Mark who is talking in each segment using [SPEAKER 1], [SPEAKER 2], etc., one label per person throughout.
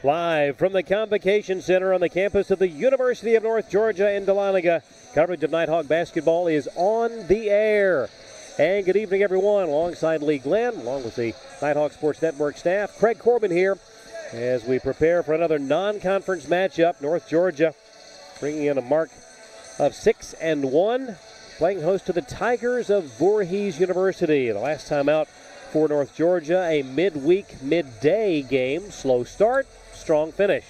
[SPEAKER 1] Live from the Convocation Center on the campus of the University of North Georgia in Dahlonega, coverage of Nighthawk basketball is on the air. And good evening, everyone. Alongside Lee Glenn, along with the Nighthawk Sports Network staff, Craig Corbin here as we prepare for another non-conference matchup. North Georgia bringing in a mark of 6-1, playing host to the Tigers of Voorhees University. The last time out for North Georgia, a midweek, midday game. Slow start, strong finish.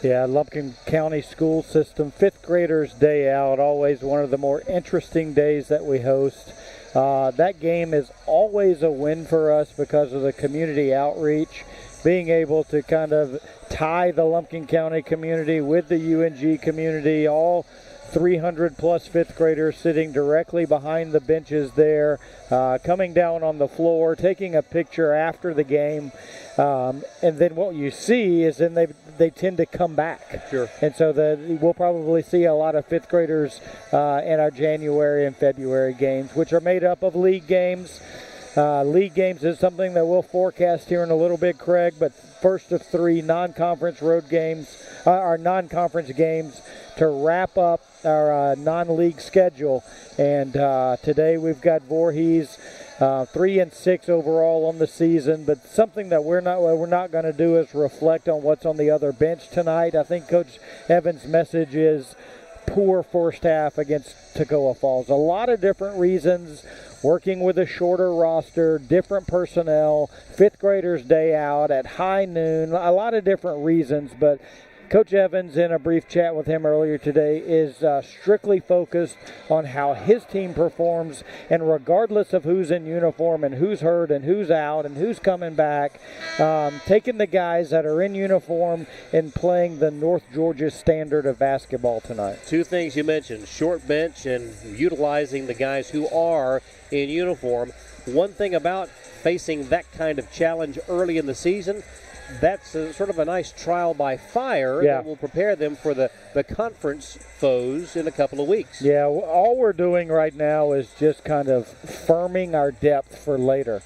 [SPEAKER 2] Yeah, Lumpkin County school system, fifth graders day out, always one of the more interesting days that we host. That game is always a win for us because of the community outreach, being able to kind of tie the Lumpkin County community with the UNG community, all 300 plus fifth graders sitting directly behind the benches there, coming down on the floor, taking a picture after the game. And then what you see is then they tend to come back.
[SPEAKER 1] Sure.
[SPEAKER 2] And so we'll probably see a lot of fifth graders in our January and February games, which are made up of league games. League games is something that we'll forecast here in a little bit, Craig, but first of three non-conference road games, our non-conference games to wrap up our non-league schedule. And today we've got Voorhees 3-6 overall on the season, but something that we're not going to do is reflect on what's on the other bench tonight. I think Coach Evans' message is poor first half against Toccoa Falls. A lot of different reasons, working with a shorter roster, different personnel, fifth graders day out at high noon, a lot of different reasons, but Coach Evans, in a brief chat with him earlier today, is strictly focused on how his team performs, and regardless of who's in uniform and who's hurt and who's out and who's coming back, taking the guys that are in uniform and playing the North Georgia standard of basketball tonight.
[SPEAKER 1] Two things you mentioned, short bench and utilizing the guys who are in uniform. One thing about facing that kind of challenge early in the season, that's sort of a nice trial by fire that will prepare them for the conference foes in a couple of weeks.
[SPEAKER 2] Yeah, all we're doing right now is just kind of firming our depth for later.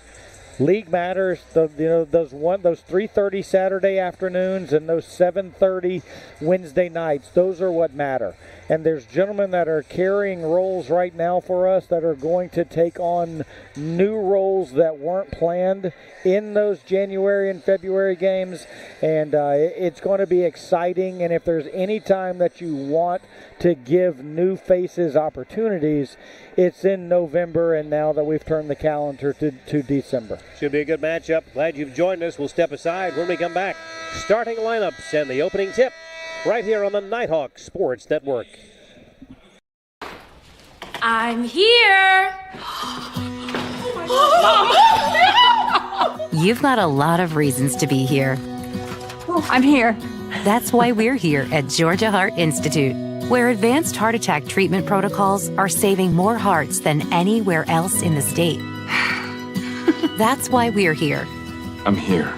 [SPEAKER 2] League matters. Those 3:30 Saturday afternoons and those 7:30 Wednesday nights, those are what matter. And there's gentlemen that are carrying roles right now for us that are going to take on new roles that weren't planned in those January and February games. And it's going to be exciting. And if there's any time that you want to give new faces opportunities, it's in November, and now that we've turned the calendar to December.
[SPEAKER 1] Should be a good matchup. Glad you've joined us. We'll step aside when we come back. Starting lineups and the opening tip right here on the Nighthawk Sports Network.
[SPEAKER 3] I'm here.
[SPEAKER 4] You've got a lot of reasons to be here.
[SPEAKER 3] I'm here.
[SPEAKER 4] That's why we're here at Georgia Heart Institute, where advanced heart attack treatment protocols are saving more hearts than anywhere else in the state. That's why we're here.
[SPEAKER 5] I'm here.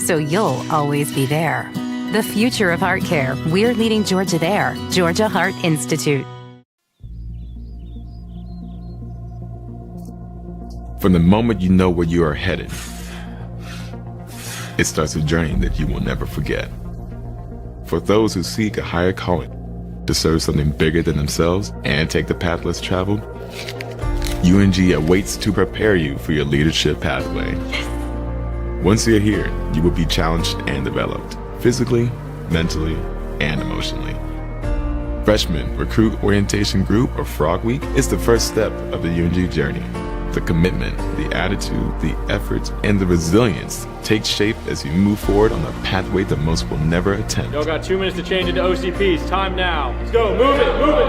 [SPEAKER 4] So you'll always be there. The future of heart care, we're leading Georgia there. Georgia Heart Institute.
[SPEAKER 5] From the moment you know where you are headed, it starts a journey that you will never forget. For those who seek a higher calling, to serve something bigger than themselves and take the path less traveled, UNG awaits to prepare you for your leadership pathway. Once you're here, you will be challenged and developed, physically, mentally, and emotionally. Freshman Recruit Orientation Group, or Frog Week, is the first step of the UNG journey. The commitment, the attitude, the effort, and the resilience take shape as you move forward on a pathway that most will never attempt.
[SPEAKER 6] Y'all got 2 minutes to change into OCPs. Time now. Let's go. Move it. Move it.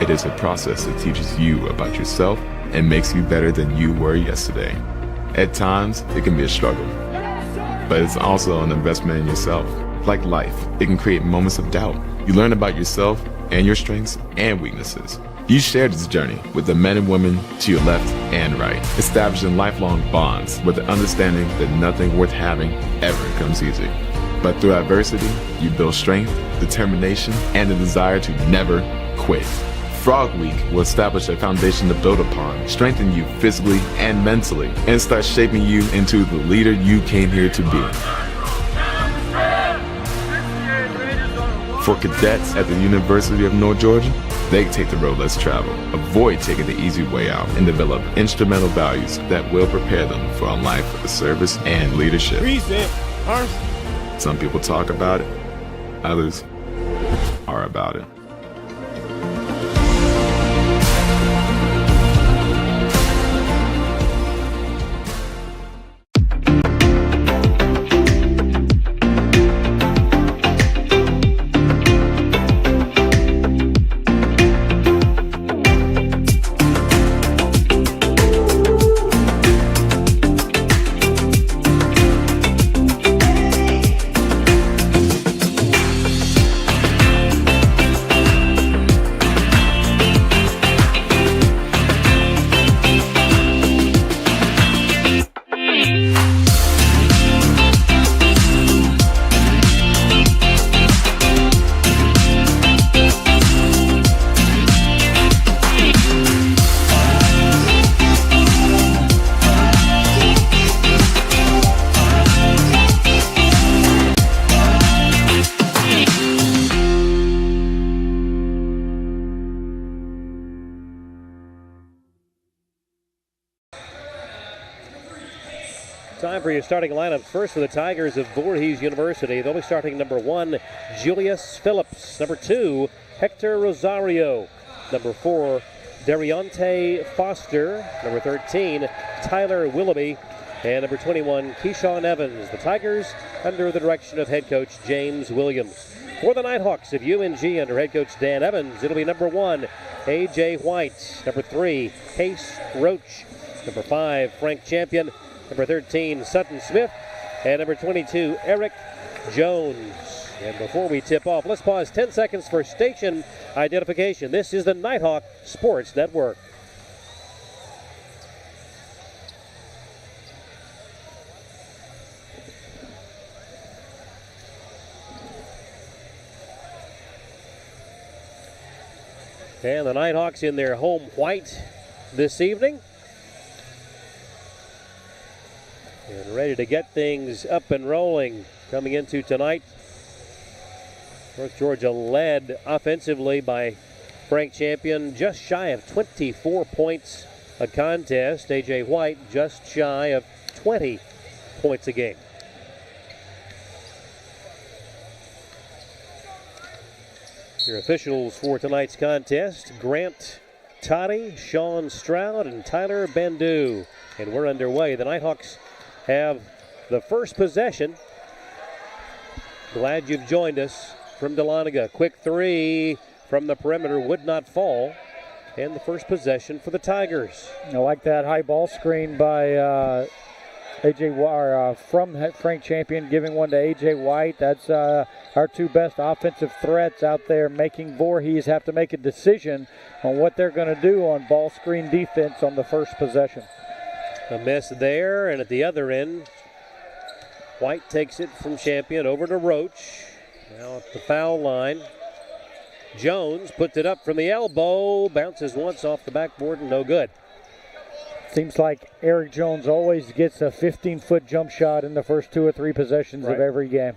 [SPEAKER 5] It is a process that teaches you about yourself and makes you better than you were yesterday. At times, it can be a struggle, but it's also an investment in yourself. Like life, it can create moments of doubt. You learn about yourself and your strengths and weaknesses. You share this journey with the men and women to your left and right, establishing lifelong bonds with the understanding that nothing worth having ever comes easy. But through adversity, you build strength, determination, and the desire to never quit. Frog Week will establish a foundation to build upon, strengthen you physically and mentally, and start shaping you into the leader you came here to be. For cadets at the University of North Georgia, they take the road less traveled, avoid taking the easy way out, and develop instrumental values that will prepare them for a life of service and leadership. Some people talk about it, others are about it.
[SPEAKER 1] Time for your starting lineups. First for the Tigers of Voorhees University. They'll be starting number 1, Julius Phillips. Number 2, Hector Rosario. Number 4, Darionte Foster. Number 13, Tyler Willoughby. And number 21, Keyshawn Evans. The Tigers under the direction of head coach James Williams. For the Nighthawks of UNG under head coach Dan Evans, it'll be number 1, A.J. White. Number 3, Case Roach. Number 5, Frank Champion. Number 13, Sutton Smith. And number 22, Eric Jones. And before we tip off, let's pause 10 seconds for station identification. This is the Nighthawk Sports Network. And the Nighthawks in their home white this evening. And ready to get things up and rolling coming into tonight. North Georgia led offensively by Frank Champion, just shy of 24 points a contest. A.J. White just shy of 20 points a game. Your officials for tonight's contest: Grant Toddy, Sean Stroud, and Tyler Bandu. And we're underway. The Nighthawks have the first possession. Glad you've joined us from Dahlonega. Quick three from the perimeter would not fall. And the first possession for the Tigers.
[SPEAKER 2] I like that high ball screen by from Frank Champion, giving one to A.J. White. That's our two best offensive threats out there, making Voorhees have to make a decision on what they're going to do on ball screen defense on the first possession.
[SPEAKER 1] A miss there, and at the other end, White takes it from Champion over to Roach. Now at the foul line. Jones puts it up from the elbow, bounces once off the backboard and no good.
[SPEAKER 2] Seems like Eric Jones always gets a 15-foot jump shot in the first 2 or 3 possessions of every game.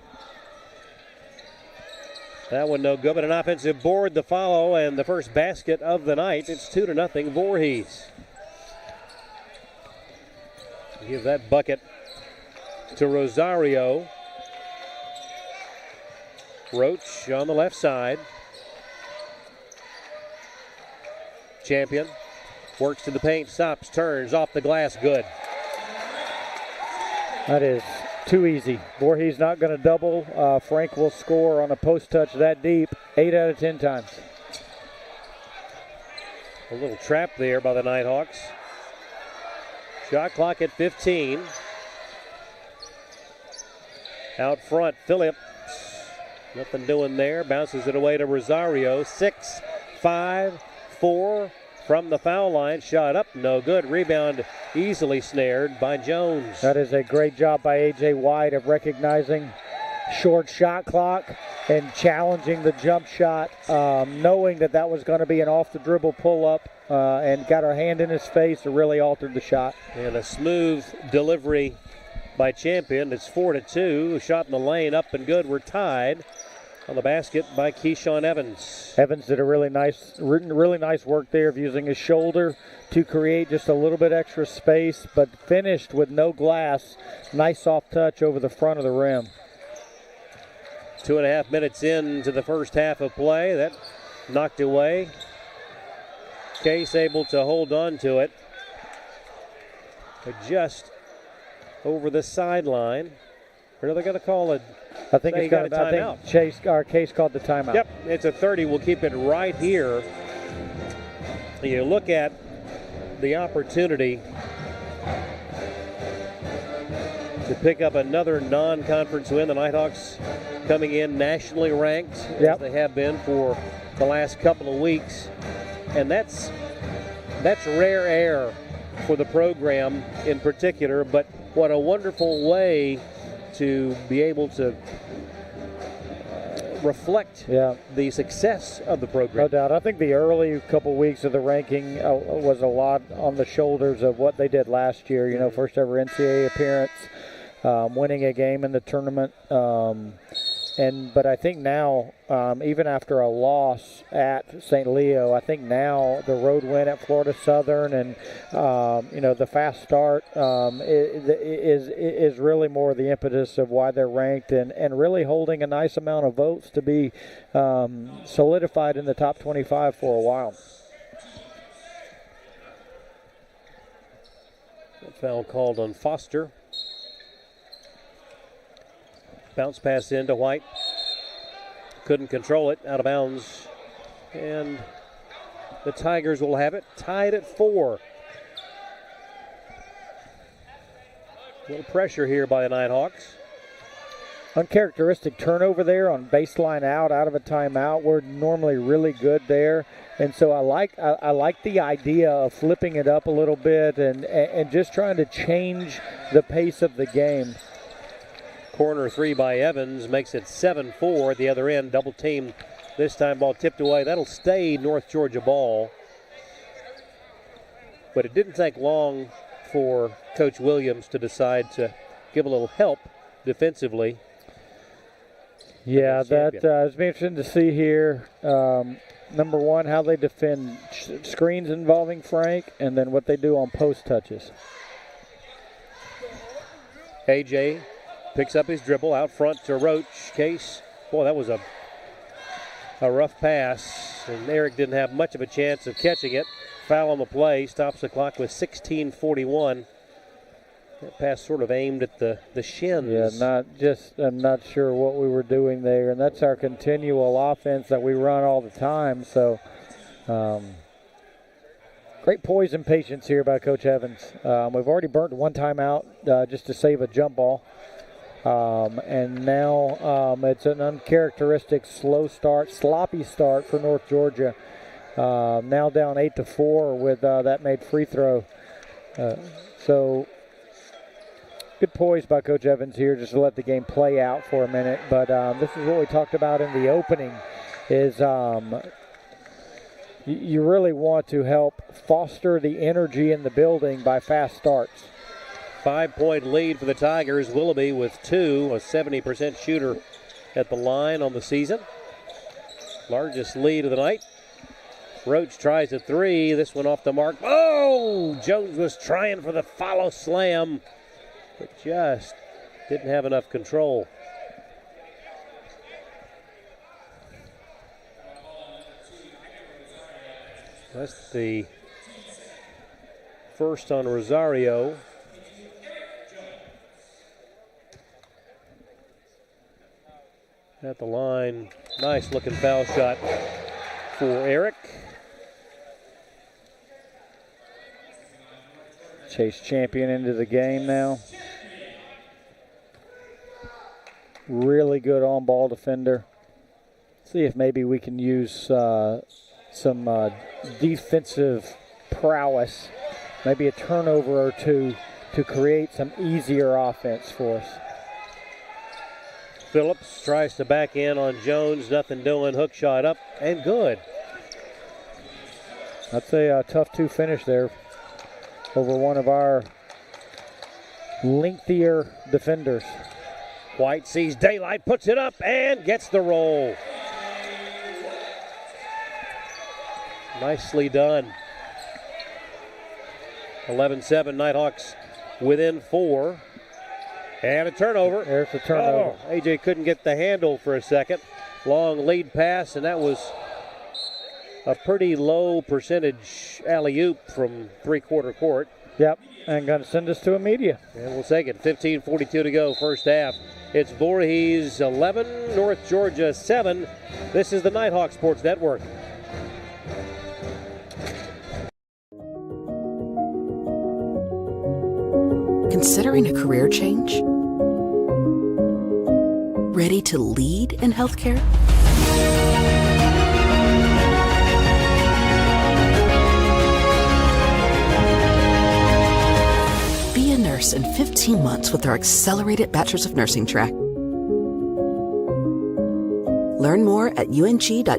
[SPEAKER 1] That one no good, but an offensive board to follow, and the first basket of the night. It's 2-0 Voorhees. Give that bucket to Rosario. Roach on the left side. Champion works to the paint, stops, turns, off the glass, good.
[SPEAKER 2] That is too easy. Voorhees not going to double. Frank will score on a post touch that deep 8 out of 10 times.
[SPEAKER 1] A little trap there by the Nighthawks. Shot clock at 15. Out front, Phillips. Nothing doing there. Bounces it away to Rosario. 6, 5, 4 from the foul line. Shot up, no good. Rebound easily snared by Jones.
[SPEAKER 2] That is a great job by A.J. White of recognizing short shot clock and challenging the jump shot, knowing that that was going to be an off-the-dribble pull-up, and got her hand in his face and really altered the shot.
[SPEAKER 1] And a smooth delivery by Champion. It's 4-2. A shot in the lane, up and good. We're tied. on the basket by Keyshawn Evans.
[SPEAKER 2] Evans did a really nice work there of using his shoulder to create just a little bit extra space, but finished with no glass. Nice soft touch over the front of the rim.
[SPEAKER 1] 2.5 minutes into the first half of play. That knocked away. Case able to hold on to it. But just over the sideline. Or are they going to call it?
[SPEAKER 2] I think
[SPEAKER 1] it's got a timeout.
[SPEAKER 2] I think Case called the timeout.
[SPEAKER 1] Yep, it's a 30. We'll keep it right here. You look at the opportunity to pick up another non-conference win. The Nighthawks coming in nationally ranked, as they have been for the last couple of weeks. And that's rare air for the program in particular, but what a wonderful way to be able to reflect the success of the program.
[SPEAKER 2] No doubt. I think the early couple weeks of the ranking was a lot on the shoulders of what they did last year. You know, first ever NCAA appearance, winning a game in the tournament. But I think now, even after a loss at St. Leo, I think now the road win at Florida Southern and the fast start is really more the impetus of why they're ranked and really holding a nice amount of votes to be solidified in the top 25 for a while.
[SPEAKER 1] Foul called on Foster. Bounce pass into White. Couldn't control it, out of bounds. And the Tigers will have it tied at 4. A little pressure here by the Nighthawks.
[SPEAKER 2] Uncharacteristic turnover there on baseline out of a timeout. We're normally really good there. And so I like the idea of flipping it up a little bit and just trying to change the pace of the game.
[SPEAKER 1] Corner 3 by Evans makes it 7-4 at the other end. Double team this time. Ball tipped away. That'll stay North Georgia ball. But it didn't take long for Coach Williams to decide to give a little help defensively.
[SPEAKER 2] Yeah, that it's been interesting to see here. Number one, how they defend screens involving Frank, and then what they do on post touches.
[SPEAKER 1] AJ picks up his dribble out front to Roach. Case, boy, that was a rough pass, and Eric didn't have much of a chance of catching it. Foul on the play, stops the clock with 16:41. That pass sort of aimed at the shins.
[SPEAKER 2] Yeah, I'm not sure what we were doing there, and that's our continual offense that we run all the time. So, great poise and patience here by Coach Evans. We've already burnt one timeout just to save a jump ball. And now it's an uncharacteristic slow start, sloppy start for North Georgia. Now down 8-4 with that made free throw. So good poise by Coach Evans here just to let the game play out for a minute. But this is what we talked about in the opening is you really want to help foster the energy in the building by fast starts.
[SPEAKER 1] 5-point lead for the Tigers. Willoughby with 2, a 70% shooter at the line on the season. Largest lead of the night. Roach tries a 3. This one off the mark. Oh! Jones was trying for the follow slam, but just didn't have enough control. That's the first on Rosario. At the line, nice looking foul shot for Eric.
[SPEAKER 2] Chase Champion into the game now. Really good on-ball defender. See if maybe we can use some defensive prowess, maybe a turnover or two to create some easier offense for us.
[SPEAKER 1] Phillips tries to back in on Jones. Nothing doing. Hook shot up and good.
[SPEAKER 2] That's a tough 2 finish there over one of our lengthier defenders.
[SPEAKER 1] White sees daylight, puts it up, and gets the roll. Nicely done. 11-7, Nighthawks within 4. And a turnover.
[SPEAKER 2] There's the turnover.
[SPEAKER 1] Oh, AJ couldn't get the handle for a second. Long lead pass, and that was a pretty low percentage alley-oop from three-quarter court.
[SPEAKER 2] Yep, and going to send us to a media.
[SPEAKER 1] And we'll take it. 15:42 to go, first half. It's Voorhees 11, North Georgia 7. This is the Nighthawk Sports Network.
[SPEAKER 7] Considering a career change? Ready to lead in healthcare? Be a nurse in 15 months with our accelerated Bachelor's of Nursing track. Learn more at ung.edu/ABSN.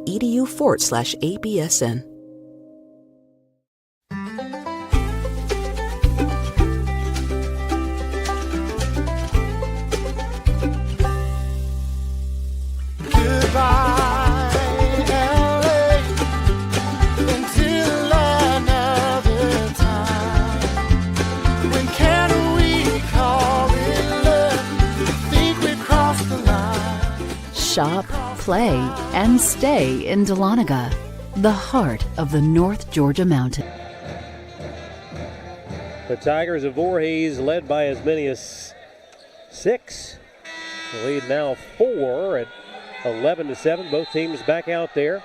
[SPEAKER 8] Shop, play, and stay in Dahlonega, the heart of the North Georgia mountain.
[SPEAKER 1] The Tigers of Voorhees led by as many as 6. The lead now 4 at 11-7. Both teams back out there.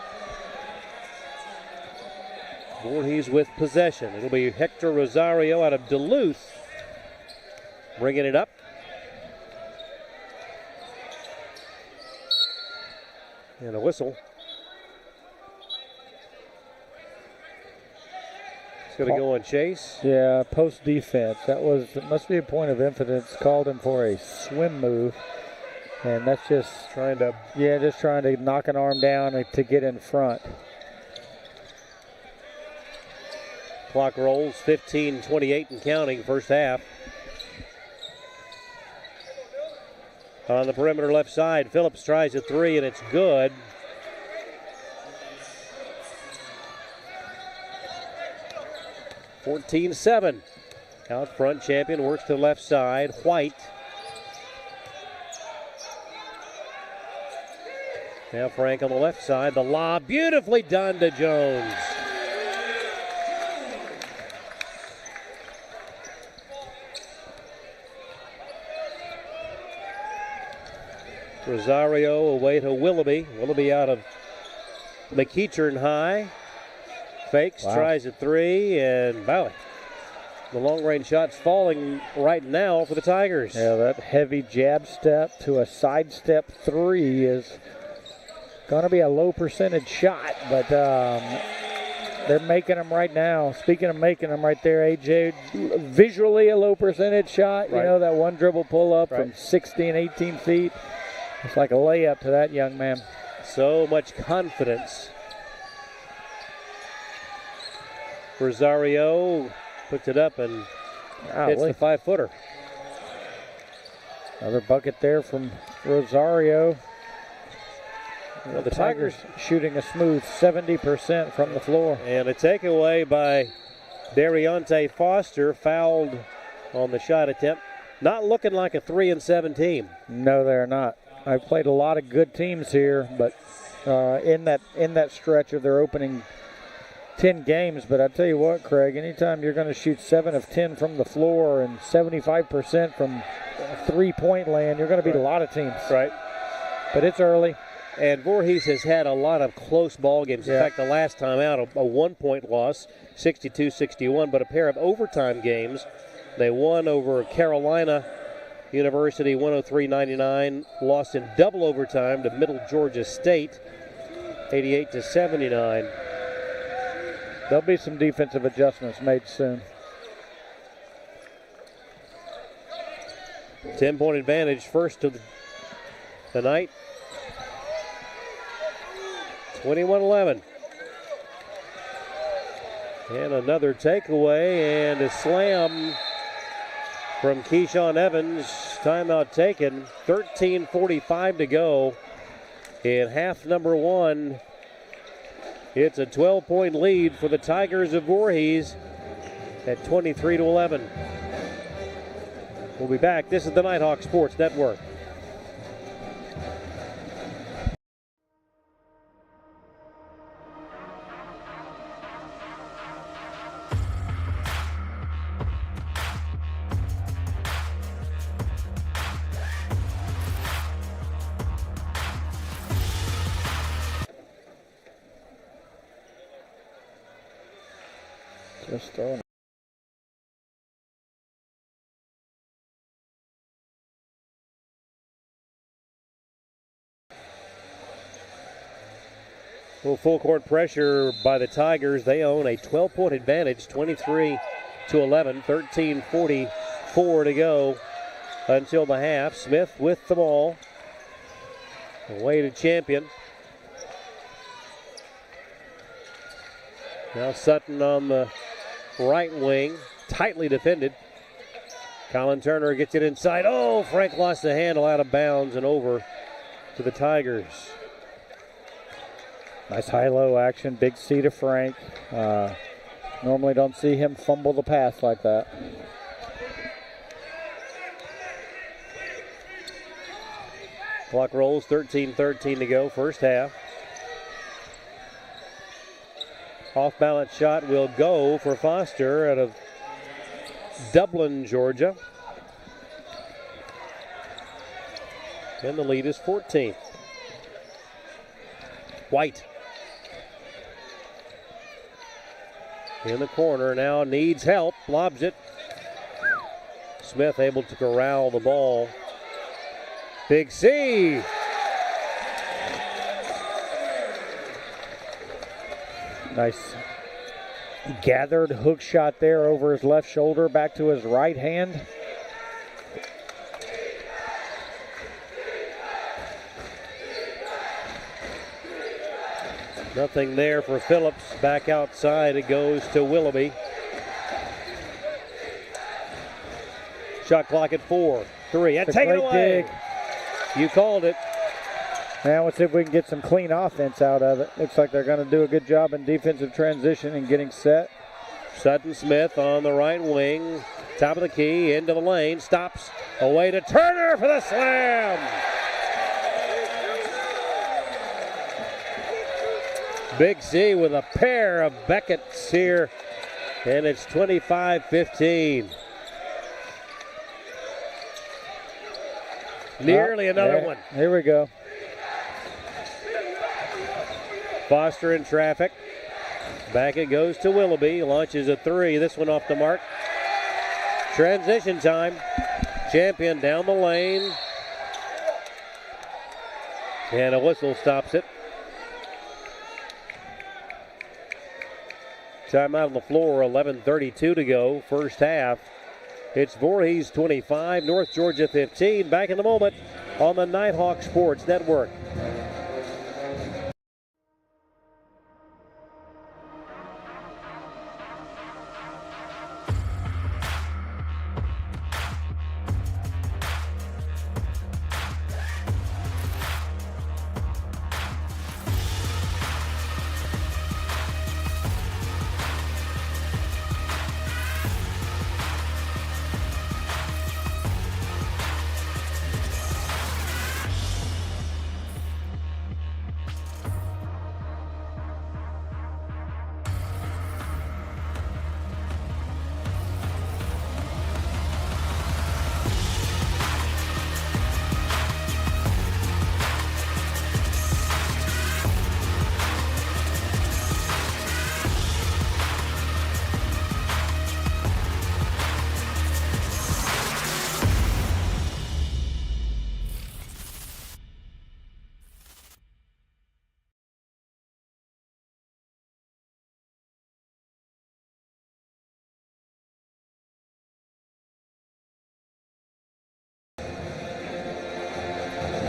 [SPEAKER 1] Voorhees with possession. It'll be Hector Rosario out of Duluth bringing it up. And a whistle. It's going to go on Chase.
[SPEAKER 2] Yeah, post defense. It must be a point of emphasis. Called him for a swim move. And that's just trying to knock an arm down to get in front.
[SPEAKER 1] Clock rolls, 15:28 and counting, first half. On the perimeter left side, Phillips tries a three, and it's good. (14-7). Out front, Champion works to the left side. White. Now Frank on the left side. The lob beautifully done to Jones. Rosario away to Willoughby. Willoughby out of McEachern High. Fakes, tries a three, and Bowie. The long-range shot's falling right now for the Tigers.
[SPEAKER 2] Yeah, that heavy jab step to a side step three is going to be a low percentage shot, but they're making them right now. Speaking of making them right there, AJ, visually a low percentage shot. Right. You know, that one dribble pull-up from 16, 18 feet. It's like a layup to that young man.
[SPEAKER 1] So much confidence. Rosario puts it up and hits the 5-footer.
[SPEAKER 2] Another bucket there from Rosario.
[SPEAKER 1] Well, the Tigers
[SPEAKER 2] shooting a smooth 70% from the floor.
[SPEAKER 1] And a takeaway by Dariante Foster, fouled on the shot attempt. Not looking like a 3-7 team.
[SPEAKER 2] No, they're not. I've played a lot of good teams here, but in that stretch of their opening 10 games. But I tell you what, Craig, anytime you're going to shoot 7 of 10 from the floor and 75% from three-point land, you're going to beat a lot of teams.
[SPEAKER 1] Right.
[SPEAKER 2] But it's early.
[SPEAKER 1] And Voorhees has had a lot of close ball games. In fact, the last time out, a 1-point loss, 62-61, but a pair of overtime games. They won over Carolina University 103-99, lost in double overtime to Middle Georgia State 88-79.
[SPEAKER 2] There'll be some defensive adjustments made soon.
[SPEAKER 1] 10-point advantage first to the night. 21-11. And another takeaway and a slam from Keyshawn Evans. Timeout taken. 13:45 to go in half number one. It's a 12-point lead for the Tigers of Voorhees at 23-11. We'll be back. This is the Nighthawk Sports Network.
[SPEAKER 2] Just throwing.
[SPEAKER 1] Well, full court pressure by the Tigers. They own a 12-point advantage, 23-11, 13:44 to go until the half. Smith with the ball. Away to Champion. Now Sutton on the right wing, tightly defended. Colin Turner gets it inside. Oh, Frank lost the handle out of bounds and over to the Tigers.
[SPEAKER 2] Nice high-low action, big C to Frank. Normally don't see him fumble the pass like that.
[SPEAKER 1] Clock rolls, 13:13 to go, first half. Off-balance shot will go for Foster out of Dublin, Georgia. And the lead is 14. White. In the corner, now needs help, lobs it. Smith able to corral the ball. Big C.
[SPEAKER 2] Nice gathered hook shot there over his left shoulder, back to his right hand.
[SPEAKER 1] Nothing there for Phillips. Back outside it goes to Willoughby. Shot clock at 4, 3, and take it away. Dig. You called it.
[SPEAKER 2] Now let's see if we can get some clean offense out of it. Looks like they're going to do a good job in defensive transition and getting set.
[SPEAKER 1] Sutton Smith on the right wing. Top of the key, into the lane, stops. Away to Turner for the slam. Big C with a pair of Beckett's here. And it's 25-15. Nearly another one.
[SPEAKER 2] Here we go.
[SPEAKER 1] Foster in traffic. Back it goes to Willoughby. Launches a three. This one off the mark. Transition time. Champion down the lane. And a whistle stops it. Timeout on the floor. 11:32 to go. First half. It's Voorhees 25, North Georgia 15. Back in a moment on the Nighthawk Sports Network.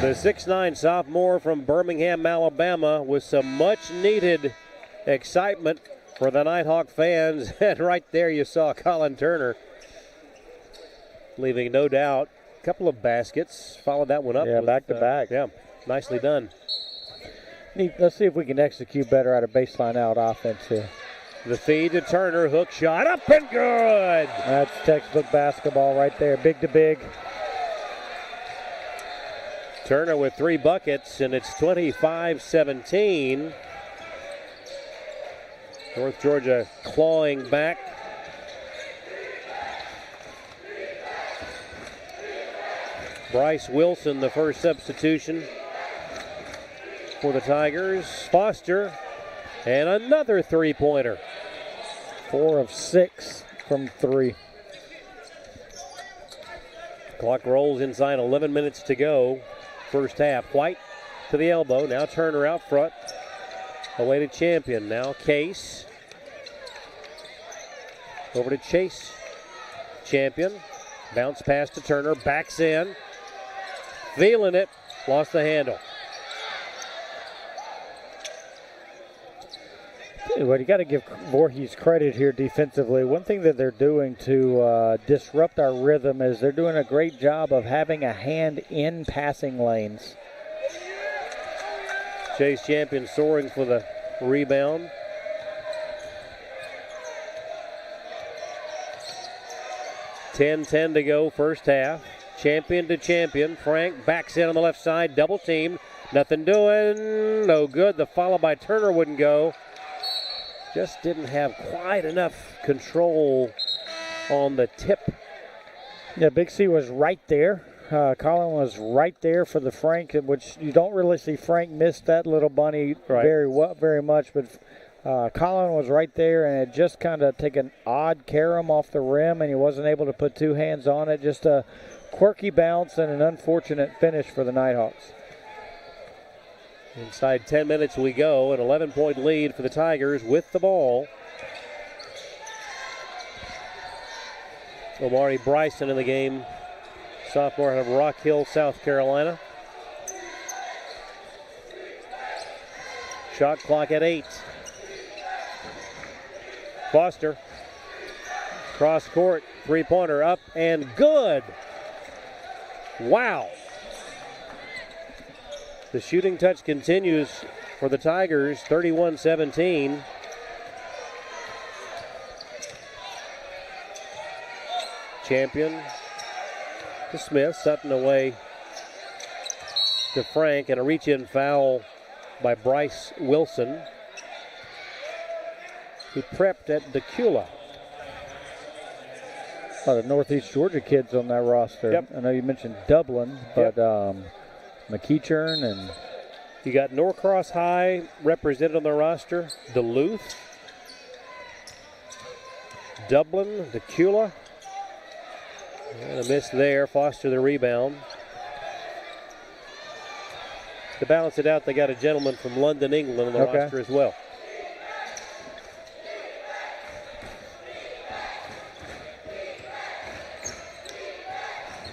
[SPEAKER 1] The 6'9" sophomore from Birmingham, Alabama, with some much-needed excitement for the Nighthawk fans. And right there you saw Colin Turner leaving no doubt. A couple of baskets. Followed that one up.
[SPEAKER 2] Yeah,
[SPEAKER 1] with,
[SPEAKER 2] back to back.
[SPEAKER 1] Yeah, nicely done.
[SPEAKER 2] Let's see if we can execute better out of baseline out offense here.
[SPEAKER 1] The feed to Turner. Hook shot up and good.
[SPEAKER 2] That's textbook basketball right there. Big to big.
[SPEAKER 1] Turner with 3 buckets, and it's 25-17. North Georgia clawing back. Bryce Wilson, the first substitution for the Tigers. Foster, and another three-pointer.
[SPEAKER 2] 4 of 6 from 3.
[SPEAKER 1] Clock rolls inside, 11 minutes to go. First half. White to the elbow. Now Turner out front. Away to Champion. Now Case. Over to Chase. Champion. Bounce pass to Turner. Backs in. Feeling it. Lost the handle.
[SPEAKER 2] Well, you got to give Voorhees credit here defensively. One thing that they're doing to disrupt our rhythm is they're doing a great job of having a hand in passing lanes.
[SPEAKER 1] Chase Champion soaring for the rebound. .10 to go, first half. Champion to Champion. Frank backs in on the left side, double team. Nothing doing, no good. The follow by Turner wouldn't go. Just didn't have quite enough control on the tip.
[SPEAKER 2] Yeah, Big C was right there. Colin was right there for the Frank, which you don't really see Frank miss that little bunny very much, but Colin was right there, and it just kind of took an odd carom off the rim, and he wasn't able to put 2 hands on it. Just a quirky bounce and an unfortunate finish for the Nighthawks.
[SPEAKER 1] Inside 10 minutes we go, an 11-point lead for the Tigers with the ball. Omari Bryson in the game, sophomore out of Rock Hill, South Carolina. Shot clock at 8. Foster, cross court, three-pointer up and good. Wow. The shooting touch continues for the Tigers, 31-17. Champion to Smith, Sutton away to Frank, and a reach-in foul by Bryce Wilson, who prepped at Decula.
[SPEAKER 2] A lot of Northeast Georgia kids on that roster.
[SPEAKER 1] Yep.
[SPEAKER 2] I know you mentioned Dublin, but McEachern and...
[SPEAKER 1] You got Norcross High represented on the roster, Duluth, Dublin, Decula. And a miss there. Foster the rebound. To balance it out, they got a gentleman from London, England on the roster as well.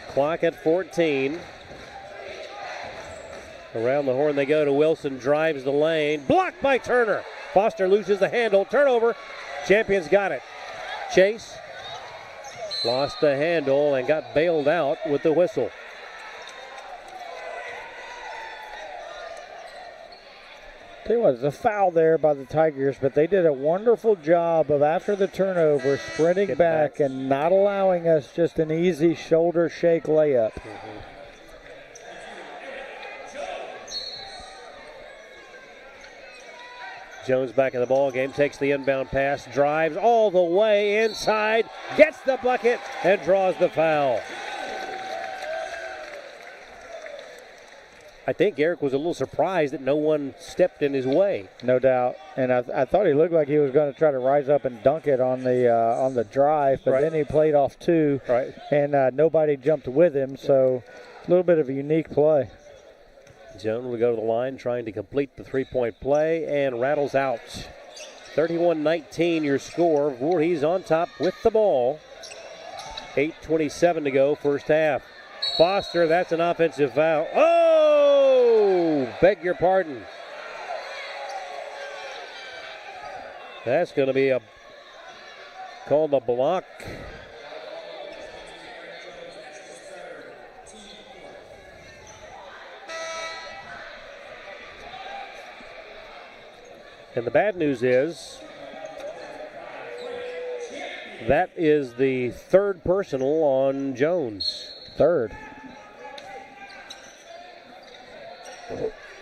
[SPEAKER 1] Clock at 14. Around the horn they go to Wilson, drives the lane. Blocked by Turner. Foster loses the handle. Turnover. Champions got it. Chase lost the handle and got bailed out with the whistle.
[SPEAKER 2] Tell you what, it's a foul there by the Tigers, but they did a wonderful job of, after the turnover, sprinting back and not allowing us just an easy shoulder shake layup.
[SPEAKER 1] Jones back in the ball game, takes the inbound pass, drives all the way inside, gets the bucket, and draws the foul. I think Eric was a little surprised that no one stepped in his way.
[SPEAKER 2] No doubt, and I thought he looked like he was going to try to rise up and dunk it on the drive, but then he played off 2, and nobody jumped with him, so a little bit of a unique play.
[SPEAKER 1] Jones will go to the line trying to complete the three-point play and rattles out. 31-19 your score. Voorhees on top with the ball. 8:27 to go, first half. Foster, that's an offensive foul. Oh! Beg your pardon. That's going to be called a block. And the bad news is that is the third personal on Jones.
[SPEAKER 2] Third.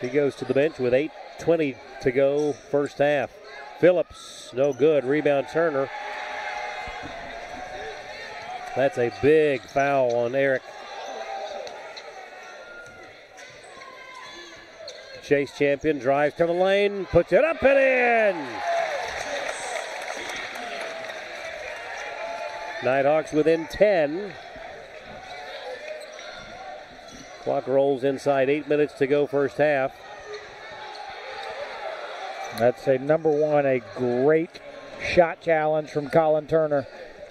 [SPEAKER 1] He goes to the bench with 8:20 to go first half. Phillips, no good. Rebound Turner. That's a big foul on Eric. Chase Champion drives to the lane, puts it up and in. Nighthawks within 10. Clock rolls inside 8 minutes to go first half.
[SPEAKER 2] That's a number one, a great shot challenge from Colin Turner,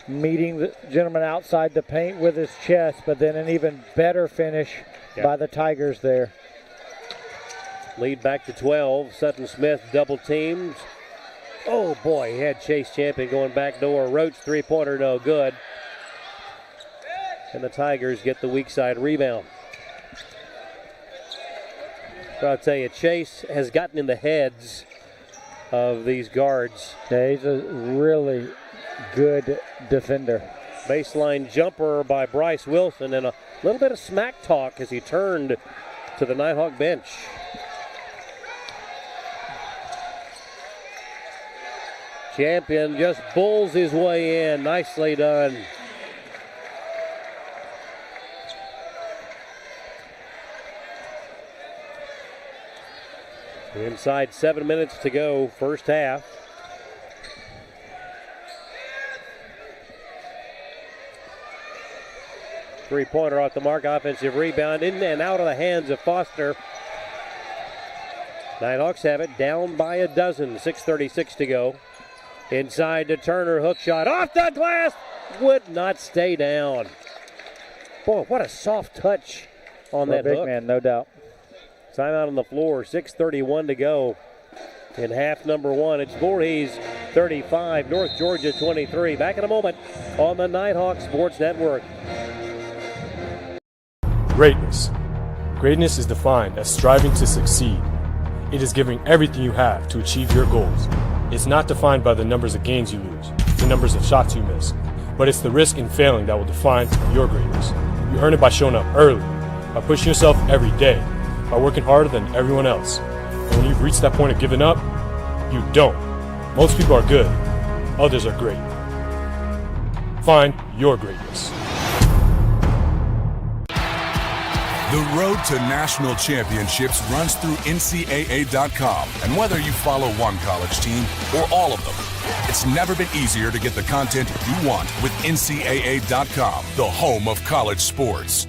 [SPEAKER 2] meeting the gentleman outside the paint with his chest, but then an even better finish by the Tigers there.
[SPEAKER 1] Lead back to 12. Sutton Smith double teamed. Oh boy, he had Chase Champion going back door. Roach three-pointer, no good. And the Tigers get the weak side rebound. But I'll tell you, Chase has gotten in the heads of these guards.
[SPEAKER 2] Yeah, he's a really good defender.
[SPEAKER 1] Baseline jumper by Bryce Wilson and a little bit of smack talk as he turned to the Nighthawk bench. Champion just bulls his way in. Nicely done. Inside 7 minutes to go, first half. Three-pointer off the mark, offensive rebound in and out of the hands of Foster. Nighthawks have it down by a dozen, 6:36 to go. Inside to Turner, hook shot off the glass, would not stay down. Boy, what a soft touch on that
[SPEAKER 2] big
[SPEAKER 1] hook.
[SPEAKER 2] Man, no doubt.
[SPEAKER 1] Timeout on the floor, 6:31 to go in half number one. It's Voorhees 35, North Georgia 23. Back in a moment on the Nighthawk Sports Network.
[SPEAKER 6] Greatness. Greatness is defined as striving to succeed. It is giving everything you have to achieve your goals. It's not defined by the numbers of games you lose, the numbers of shots you miss, but it's the risk in failing that will define your greatness. You earn it by showing up early, by pushing yourself every day, by working harder than everyone else. And when you've reached that point of giving up, you don't. Most people are good, others are great. Find your greatness.
[SPEAKER 9] The road to national championships runs through NCAA.com. And whether you follow one college team or all of them, it's never been easier to get the content you want with NCAA.com, the home of college sports.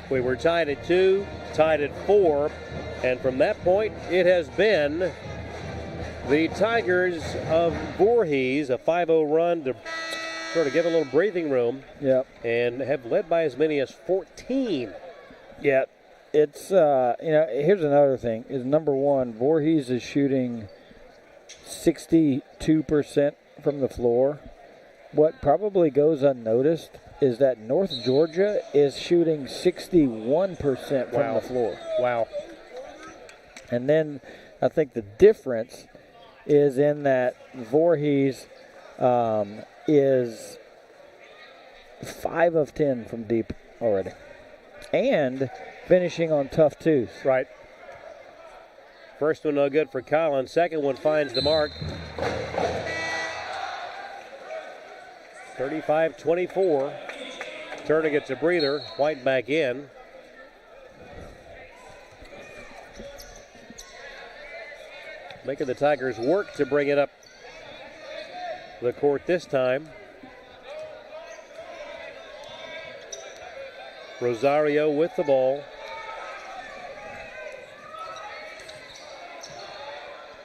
[SPEAKER 1] We were tied at 2, tied at 4, and from that point, it has been the Tigers of Voorhees, a 5-0 run to sort of give a little breathing room.
[SPEAKER 2] Yep.
[SPEAKER 1] And have led by as many as 14.
[SPEAKER 2] Yeah, it's, here's another thing, is number one, Voorhees is shooting 62% from the floor. What probably goes unnoticed is that North Georgia is shooting 61% from the floor.
[SPEAKER 1] Wow.
[SPEAKER 2] And then I think the difference is in that Voorhees is 5 of 10 from deep already. And finishing on tough twos.
[SPEAKER 1] Right. First one no good for Collins. Second one finds the mark. 35-24. Turner gets a breather. White back in. Making the Tigers work to bring it up the court this time. Rosario with the ball.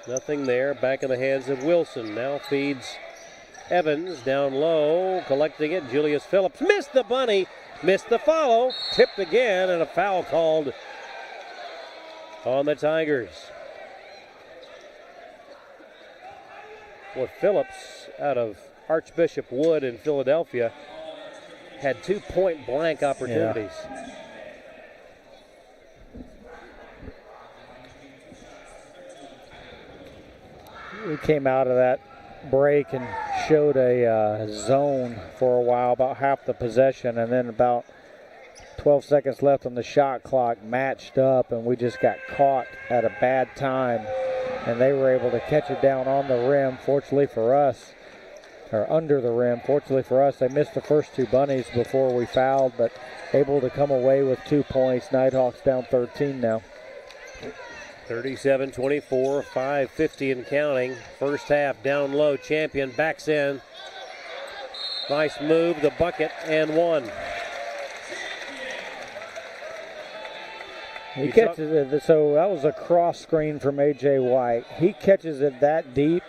[SPEAKER 1] Nothing there. Back in the hands of Wilson. Now feeds Evans down low, collecting it. Julius Phillips missed the bunny, missed the follow, tipped again, and a foul called on the Tigers. Well, Phillips out of Archbishop Wood in Philadelphia had 2 point-blank opportunities.
[SPEAKER 2] Yeah. We came out of that break and showed a zone for a while, about half the possession, and then about 12 seconds left on the shot clock, matched up, and we just got caught at a bad time, and they were able to catch it down on the rim. Fortunately for us, or under the rim, fortunately for us, they missed the first 2 bunnies before we fouled, but able to come away with 2 points. Nighthawks down 13 now.
[SPEAKER 1] 37-24, 5:50 and counting. First half, down low, Champion backs in. Nice move, the bucket, and one.
[SPEAKER 2] He catches it, so that was a cross screen from A.J. White. He catches it that deep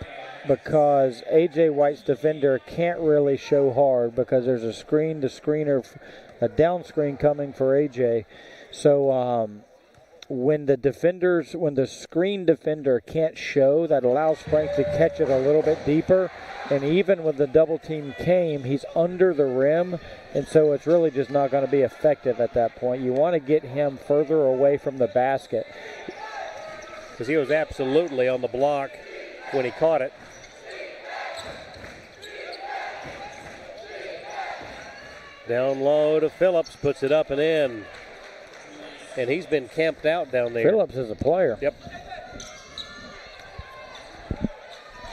[SPEAKER 2] because A.J. White's defender can't really show hard because there's a screen to screener, a down screen coming for A.J. So when the screen defender can't show, that allows Frank to catch it a little bit deeper. And even when the double team came, he's under the rim, and so it's really just not going to be effective at that point. You want to get him further away from the basket.
[SPEAKER 1] Because he was absolutely on the block when he caught it. Down low to Phillips, puts it up and in. And he's been camped out down there.
[SPEAKER 2] Phillips is a player.
[SPEAKER 1] Yep.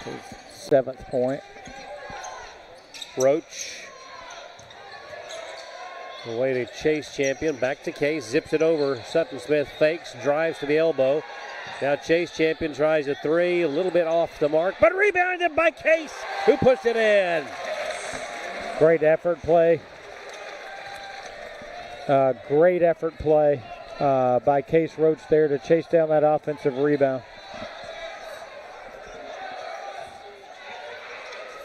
[SPEAKER 2] His 7th point.
[SPEAKER 1] Roach. Away to Chase Champion. Back to Case. Zips it over. Sutton Smith fakes. Drives to the elbow. Now Chase Champion tries a 3. A little bit off the mark. But rebounded by Case, who puts it in.
[SPEAKER 2] Great effort play. Great effort play by Case Roach there to chase down that offensive rebound.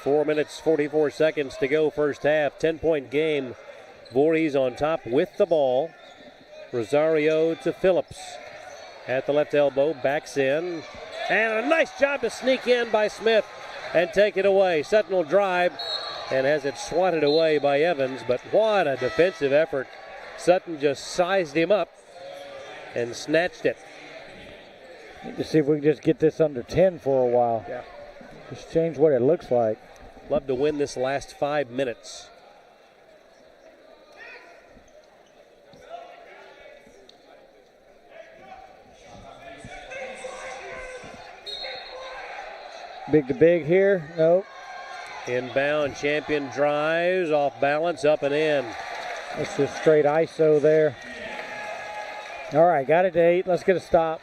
[SPEAKER 1] 4 minutes, 44 seconds to go first half. 10-point game. Voorhees on top with the ball. Rosario to Phillips. At the left elbow, backs in. And a nice job to sneak in by Smith and take it away. Sutton will drive and has it swatted away by Evans, but what a defensive effort. Sutton just sized him up and snatched it.
[SPEAKER 2] Need to see if we can just get this under 10 for a while.
[SPEAKER 1] Yeah.
[SPEAKER 2] Just change what it looks like.
[SPEAKER 1] Love to win this last 5 minutes.
[SPEAKER 2] Big to big here. Nope.
[SPEAKER 1] Inbound, Champion drives, off balance, up and in.
[SPEAKER 2] That's just straight ISO there. All right, got it to 8. Let's get a stop.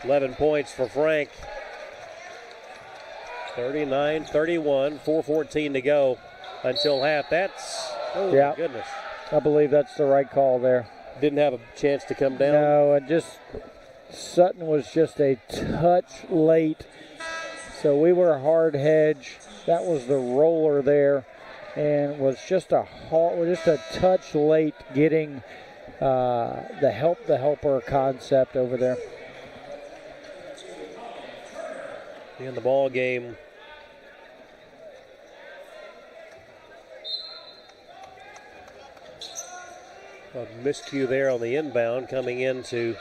[SPEAKER 1] 11 points for Frank. 39-31, 4:14 to go until half. That's, oh
[SPEAKER 2] yeah.
[SPEAKER 1] My goodness.
[SPEAKER 2] I believe that's the right call there.
[SPEAKER 1] Didn't have a chance to come down.
[SPEAKER 2] No, and just Sutton was just a touch late. So we were a hard hedge. That was the roller there, and was just a touch late getting the helper concept over there.
[SPEAKER 1] In the ball game. A miscue there on the inbound coming into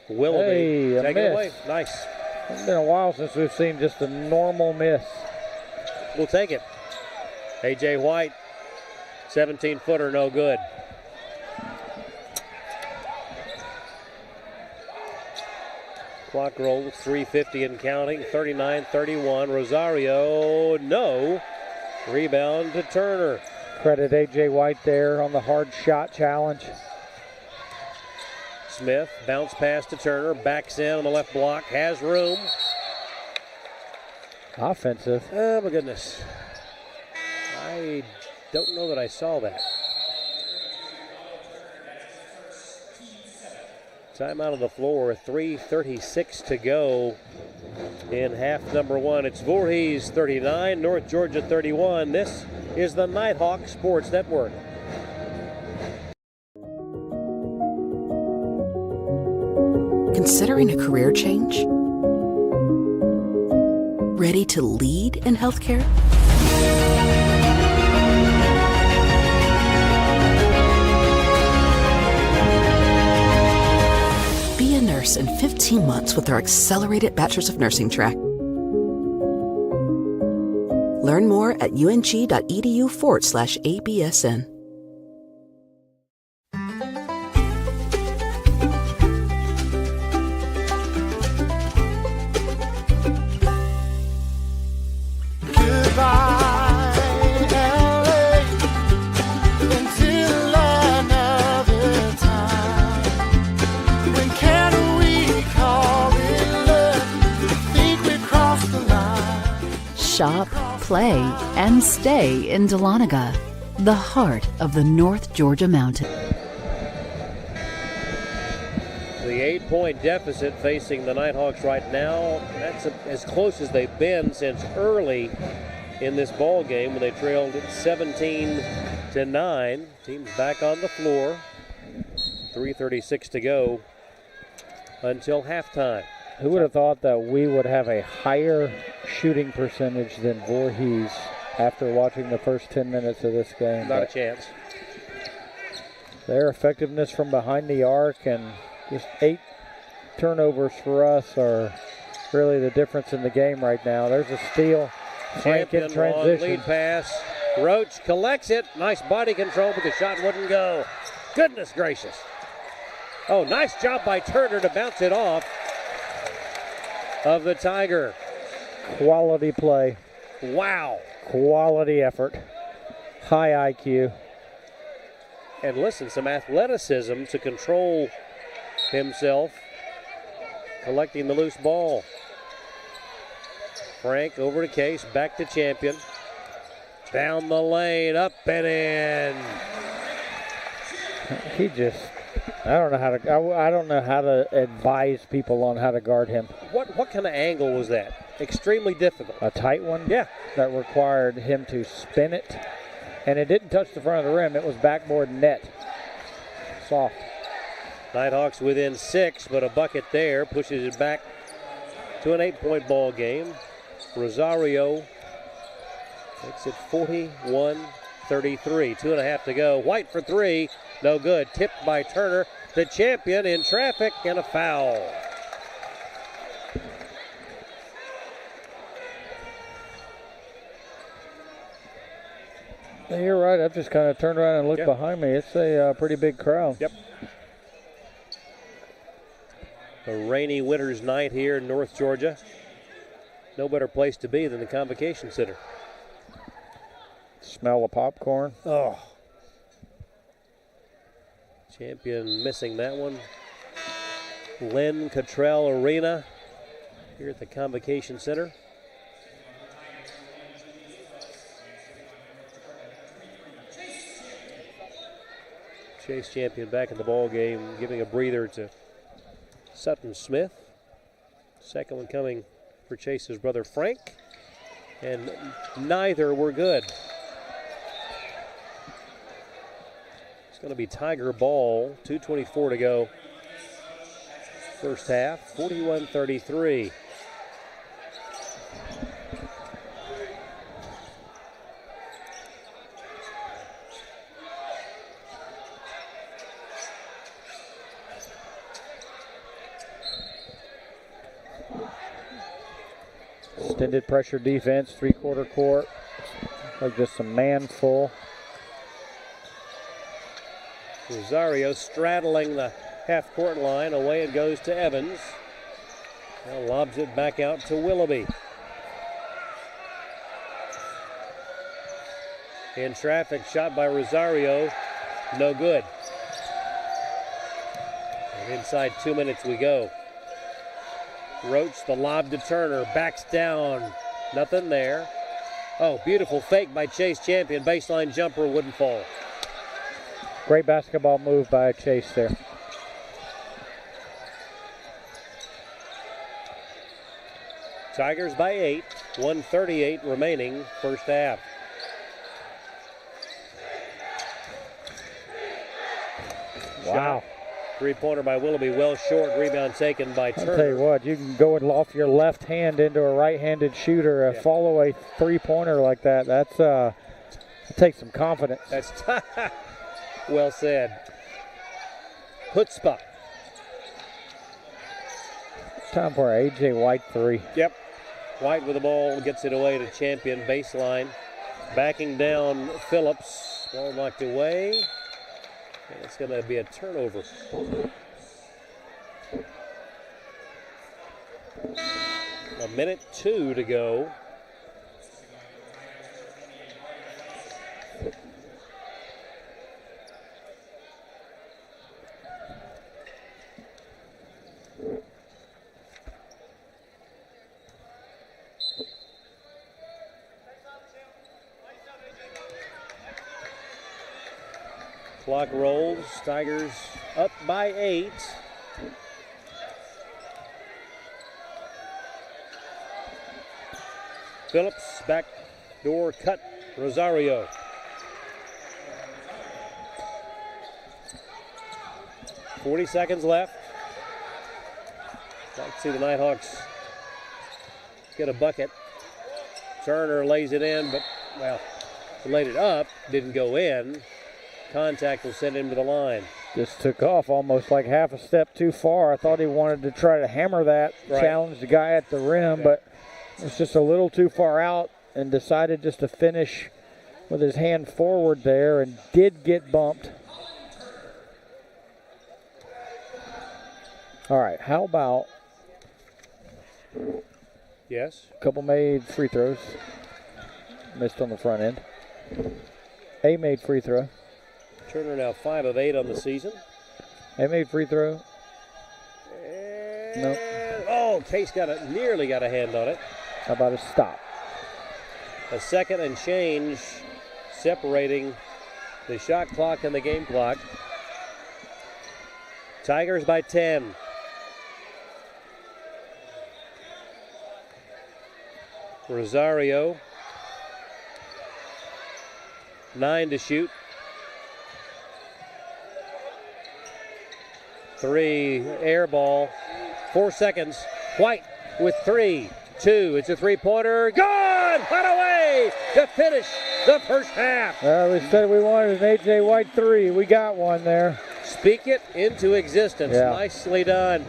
[SPEAKER 1] Willoughby.
[SPEAKER 2] Hey,
[SPEAKER 1] Take it away. Nice.
[SPEAKER 2] It's been a while since we've seen just a normal miss.
[SPEAKER 1] We'll take it. A.J. White, 17-footer, no good. Clock rolls, 3:50 and counting, 39-31. Rosario, no. Rebound to Turner.
[SPEAKER 2] Credit A.J. White there on the hard shot challenge.
[SPEAKER 1] Smith, bounce pass to Turner, backs in on the left block, has room.
[SPEAKER 2] Offensive.
[SPEAKER 1] Oh, my goodness. I don't know that I saw that. Timeout on the floor, 3:36 to go in half number 1. It's Voorhees 39, North Georgia 31. This is the Nighthawk Sports Network.
[SPEAKER 7] Considering a career change? Ready to lead in healthcare? Be a nurse in 15 months with our accelerated Bachelor's of Nursing track. Learn more at ung.edu/ABSN.
[SPEAKER 8] Shop, play, and stay in Dahlonega, the heart of the North Georgia mountain.
[SPEAKER 1] The 8-point deficit facing the Nighthawks right now, that's as close as they've been since early in this ball game when they trailed 17-9. Team's back on the floor. 3:36 to go until halftime.
[SPEAKER 2] Who would have thought that we would have a higher shooting percentage than Voorhees after watching the first 10 minutes of this game?
[SPEAKER 1] Not a chance.
[SPEAKER 2] Their effectiveness from behind the arc and just 8 turnovers for us are really the difference in the game right now. There's a steal. Frank in transition.
[SPEAKER 1] Long lead pass. Roach collects it. Nice body control, but the shot wouldn't go. Goodness gracious. Oh, nice job by Turner to bounce it off of the Tiger.
[SPEAKER 2] Quality play.
[SPEAKER 1] Wow.
[SPEAKER 2] Quality effort. High IQ.
[SPEAKER 1] And listen, some athleticism to control himself, collecting the loose ball. Frank over to Case, back to Champion. Down the lane, up and in.
[SPEAKER 2] I don't know how to advise people on how to guard him.
[SPEAKER 1] What kind of angle was that? Extremely difficult.
[SPEAKER 2] A tight one?
[SPEAKER 1] Yeah.
[SPEAKER 2] That required him to spin it. And it didn't touch the front of the rim. It was backboard net. Soft.
[SPEAKER 1] Nighthawks within 6, but a bucket there pushes it back to an 8-point ball game. Rosario makes it 41-33. 2.5 to go. White for 3. No good. Tipped by Turner. The Champion in traffic and a foul.
[SPEAKER 2] You're right. I've just kind of turned around and looked behind me. It's a pretty big crowd.
[SPEAKER 1] Yep. A rainy winter's night here in North Georgia. No better place to be than the Convocation Center.
[SPEAKER 2] Smell of popcorn.
[SPEAKER 1] Oh. Champion missing that one. Lynn Cottrell Arena here at the Convocation Center. Chase Champion back in the ball game, giving a breather to Sutton Smith. Second one coming for Chase's brother Frank. And neither were good. It's going to be Tiger ball. 2:24 to go. First half, 41-33.
[SPEAKER 2] Extended pressure defense, 3/4 court, like just a man full.
[SPEAKER 1] Rosario straddling the half-court line. Away it goes to Evans. Now lobs it back out to Willoughby. In traffic, shot by Rosario. No good. And inside 2 minutes we go. Roach, the lob to Turner, backs down. Nothing there. Oh, beautiful fake by Chase Champion. Baseline jumper wouldn't fall.
[SPEAKER 2] Great basketball move by Chase there.
[SPEAKER 1] Tigers by 8, 1:38 remaining first half.
[SPEAKER 2] Wow.
[SPEAKER 1] Three-pointer by Willoughby, well short. Rebound taken by Turner.
[SPEAKER 2] I'll tell you what, you can go off your left hand into a right-handed shooter, a fall-away three-pointer like that. That's it takes some confidence.
[SPEAKER 1] That's well said. Chutzpah.
[SPEAKER 2] Time for A.J. White three.
[SPEAKER 1] Yep. White with the ball, gets it away to Champion, baseline. Backing down Phillips. Ball knocked away. And it's going to be a turnover. A minute 2 to go. Clock rolls. Tigers up by 8. Phillips, back door cut. Rosario. .40 left. Like to see the Nighthawks get a bucket. Turner lays it in, but, well, he laid it up, didn't go in. Contact will send him to the line.
[SPEAKER 2] Just took off almost like half a step too far. I thought he wanted to try to hammer that, challenge the guy at the rim, but it's just a little too far out and decided just to finish with his hand forward there and did get bumped. All right, how about
[SPEAKER 1] Yes.
[SPEAKER 2] a couple made free throws. Missed on the front end. A made free throw.
[SPEAKER 1] Turner now 5 of 8 on the season.
[SPEAKER 2] A made free throw. No.
[SPEAKER 1] Oh, Case nearly got a hand on it.
[SPEAKER 2] How about a stop?
[SPEAKER 1] A second and change separating the shot clock and the game clock. Tigers by 10. Rosario. 9 to shoot. 3, air ball. 4 seconds. White with 3, 2. It's a three-pointer. Gone! Put away to finish the first half.
[SPEAKER 2] We said we wanted an A.J. White three. We got one there.
[SPEAKER 1] Speak it into existence.
[SPEAKER 2] Yeah.
[SPEAKER 1] Nicely done.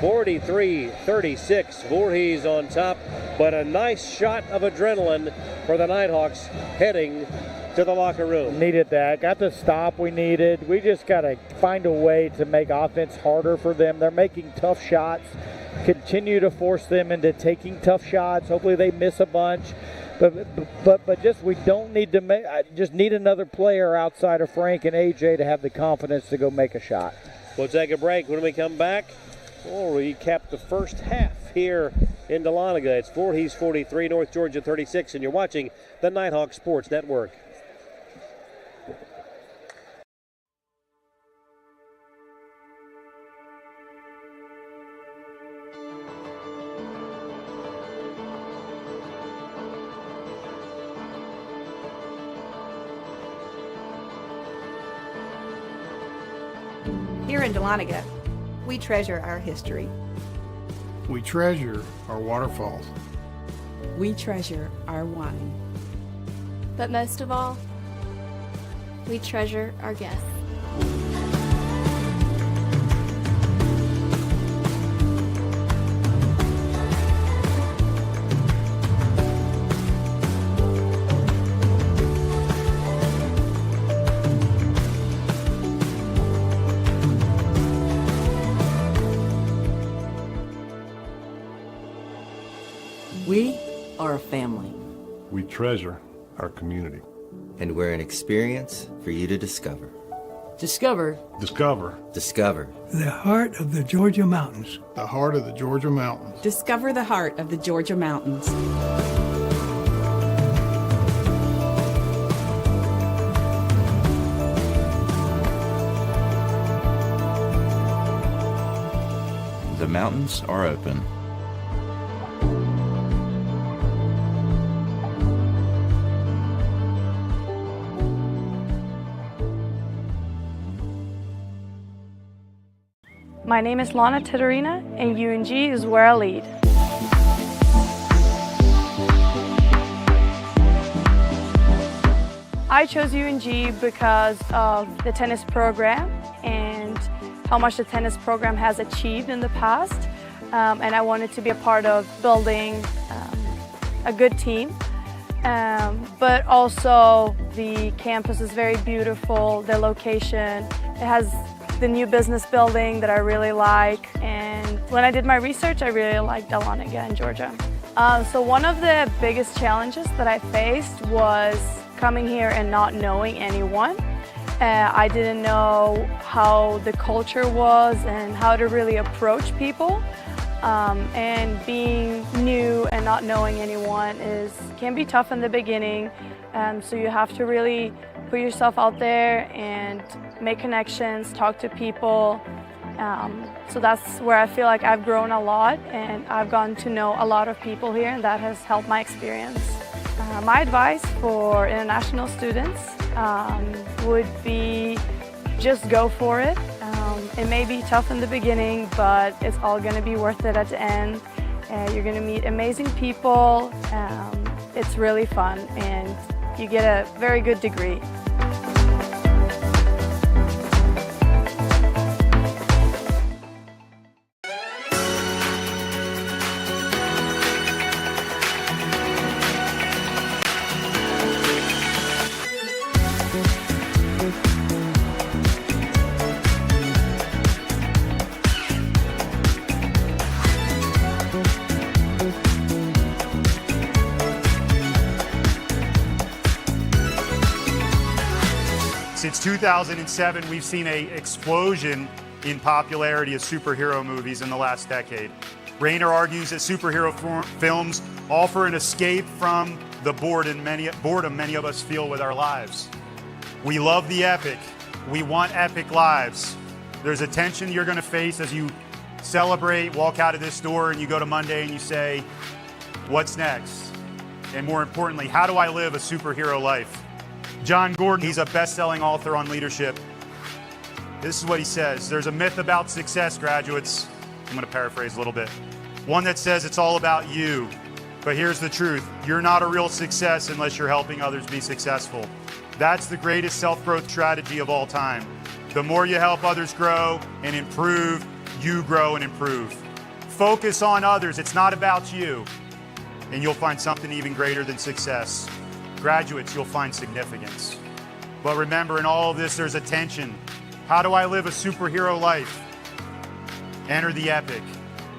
[SPEAKER 1] 43-36. Voorhees on top, but a nice shot of adrenaline for the Nighthawks heading to the locker room.
[SPEAKER 2] Needed that. Got the stop we needed. We just got to find a way to make offense harder for them. They're making tough shots. Continue to force them into taking tough shots. Hopefully they miss a bunch. But just we don't need to make. I just need another player outside of Frank and AJ to have the confidence to go make a shot.
[SPEAKER 1] We'll take a break. When we come back, we'll recap the first half here in Dahlonega. It's Voorhees 43, North Georgia 36, and you're watching the Nighthawk Sports Network.
[SPEAKER 10] Here in Dahlonega, we treasure our history.
[SPEAKER 11] We treasure our waterfalls.
[SPEAKER 8] We treasure our wine.
[SPEAKER 3] But most of all, we treasure our guests.
[SPEAKER 7] We are a family.
[SPEAKER 11] We treasure our community.
[SPEAKER 12] And we're an experience for you to discover.
[SPEAKER 7] Discover.
[SPEAKER 11] Discover.
[SPEAKER 12] Discover.
[SPEAKER 13] The heart of the Georgia mountains.
[SPEAKER 11] The heart of the Georgia mountains.
[SPEAKER 8] Discover the heart of the Georgia mountains.
[SPEAKER 12] The mountains are open.
[SPEAKER 14] My name is Lana Titerina, and UNG is where I lead. I chose UNG because of the tennis program and how much the tennis program has achieved in the past. And I wanted to be a part of building a good team. But also the campus is very beautiful, the location. It has the new business building that I really like. And when I did my research, I really liked Dahlonega in Georgia. So one of the biggest challenges that I faced was coming here and not knowing anyone. I didn't know how the culture was and how to really approach people. And being new and not knowing anyone can be tough in the beginning. So you have to really put yourself out there and make connections, talk to people. So that's where I feel like I've grown a lot, and I've gotten to know a lot of people here, and that has helped my experience. My advice for international students would be just go for it. It may be tough in the beginning, but it's all going to be worth it at the end. You're going to meet amazing people. It's really fun, and you get a very good degree.
[SPEAKER 15] Since 2007, we've seen an explosion in popularity of superhero movies in the last decade. Rayner argues that superhero films offer an escape from the boredom many of us feel with our lives. We love the epic. We want epic lives. There's a tension you're going to face as you celebrate, walk out of this door, and you go to Monday and you say, what's next? And more importantly, how do I live a superhero life? John Gordon, he's a best-selling author on leadership. This is what he says. There's a myth about success, graduates. I'm going to paraphrase a little bit. One that says it's all about you. But here's the truth. You're not a real success unless you're helping others be successful. That's the greatest self-growth strategy of all time. The more you help others grow and improve, you grow and improve. Focus on others. It's not about you. And you'll find something even greater than success. Graduates, you'll find significance. But remember, in all of this, there's a tension. How do I live a superhero life? Enter the epic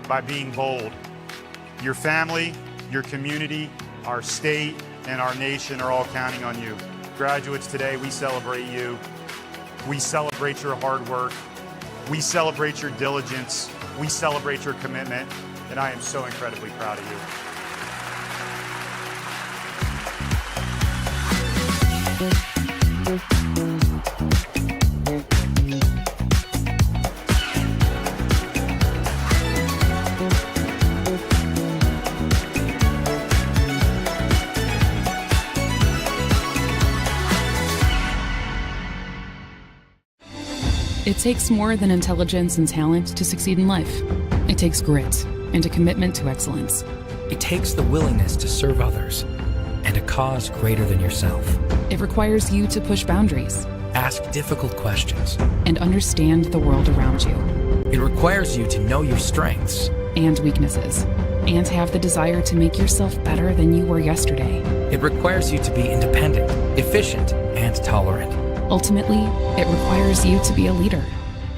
[SPEAKER 15] by being bold. Your family, your community, our state, and our nation are all counting on you. Graduates, today we celebrate you. We celebrate your hard work. We celebrate your diligence. We celebrate your commitment. And I am so incredibly proud of you.
[SPEAKER 16] It takes more than intelligence and talent to succeed in life. It takes grit and a commitment to excellence.
[SPEAKER 17] It takes the willingness to serve others and a cause greater than yourself.
[SPEAKER 16] It requires you to push boundaries,
[SPEAKER 17] ask difficult questions,
[SPEAKER 16] and understand the world around you.
[SPEAKER 17] It requires you to know your strengths
[SPEAKER 16] and weaknesses, and have the desire to make yourself better than you were yesterday.
[SPEAKER 17] It requires you to be independent, efficient, and tolerant.
[SPEAKER 16] Ultimately, it requires you to be a leader.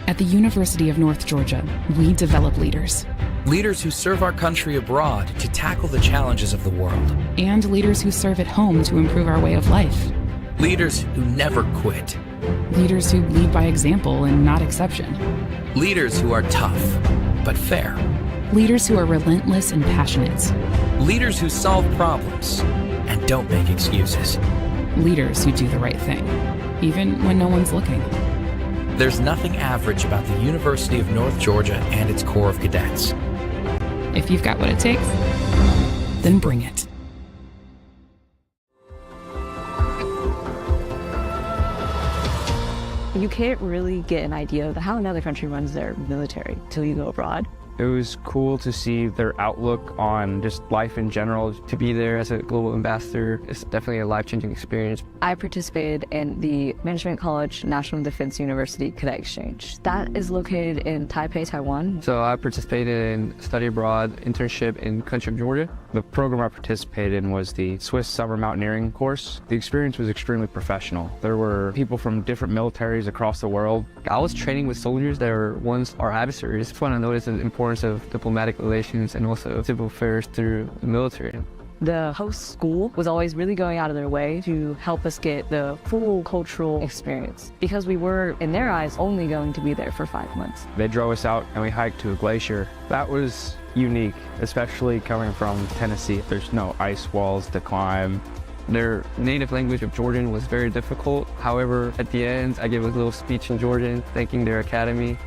[SPEAKER 16] At the University of North Georgia, we develop leaders.
[SPEAKER 17] Leaders who serve our country abroad to tackle the challenges of the world.
[SPEAKER 16] And leaders who serve at home to improve our way of life.
[SPEAKER 17] Leaders who never quit.
[SPEAKER 16] Leaders who lead by example and not exception.
[SPEAKER 17] Leaders who are tough, but fair.
[SPEAKER 16] Leaders who are relentless and passionate.
[SPEAKER 17] Leaders who solve problems and don't make excuses.
[SPEAKER 16] Leaders who do the right thing, even when no one's looking.
[SPEAKER 17] There's nothing average about the University of North Georgia and its Corps of Cadets.
[SPEAKER 16] If you've got what it takes, then bring it.
[SPEAKER 18] You can't really get an idea of how another country runs their military till you go abroad.
[SPEAKER 19] It was cool to see their outlook on just life in general. To be there as a global ambassador is definitely a life-changing experience.
[SPEAKER 18] I participated in the Management College National Defense University Cadet Exchange. That is located in Taipei, Taiwan.
[SPEAKER 19] So I participated in study abroad internship in country of Georgia. The program I participated in was the Swiss Summer Mountaineering course. The experience was extremely professional. There were people from different militaries across the world. I was training with soldiers that were once our adversaries. It's fun to notice the importance of diplomatic relations and also civil affairs through the military.
[SPEAKER 18] The host school was always really going out of their way to help us get the full cultural experience because we were, in their eyes, only going to be there for 5 months.
[SPEAKER 19] They drove us out and we hiked to a glacier. That was unique, especially coming from Tennessee. There's no ice walls to climb. Their native language of Georgian was very difficult. However, at the end, I gave a little speech in Georgian, thanking their academy.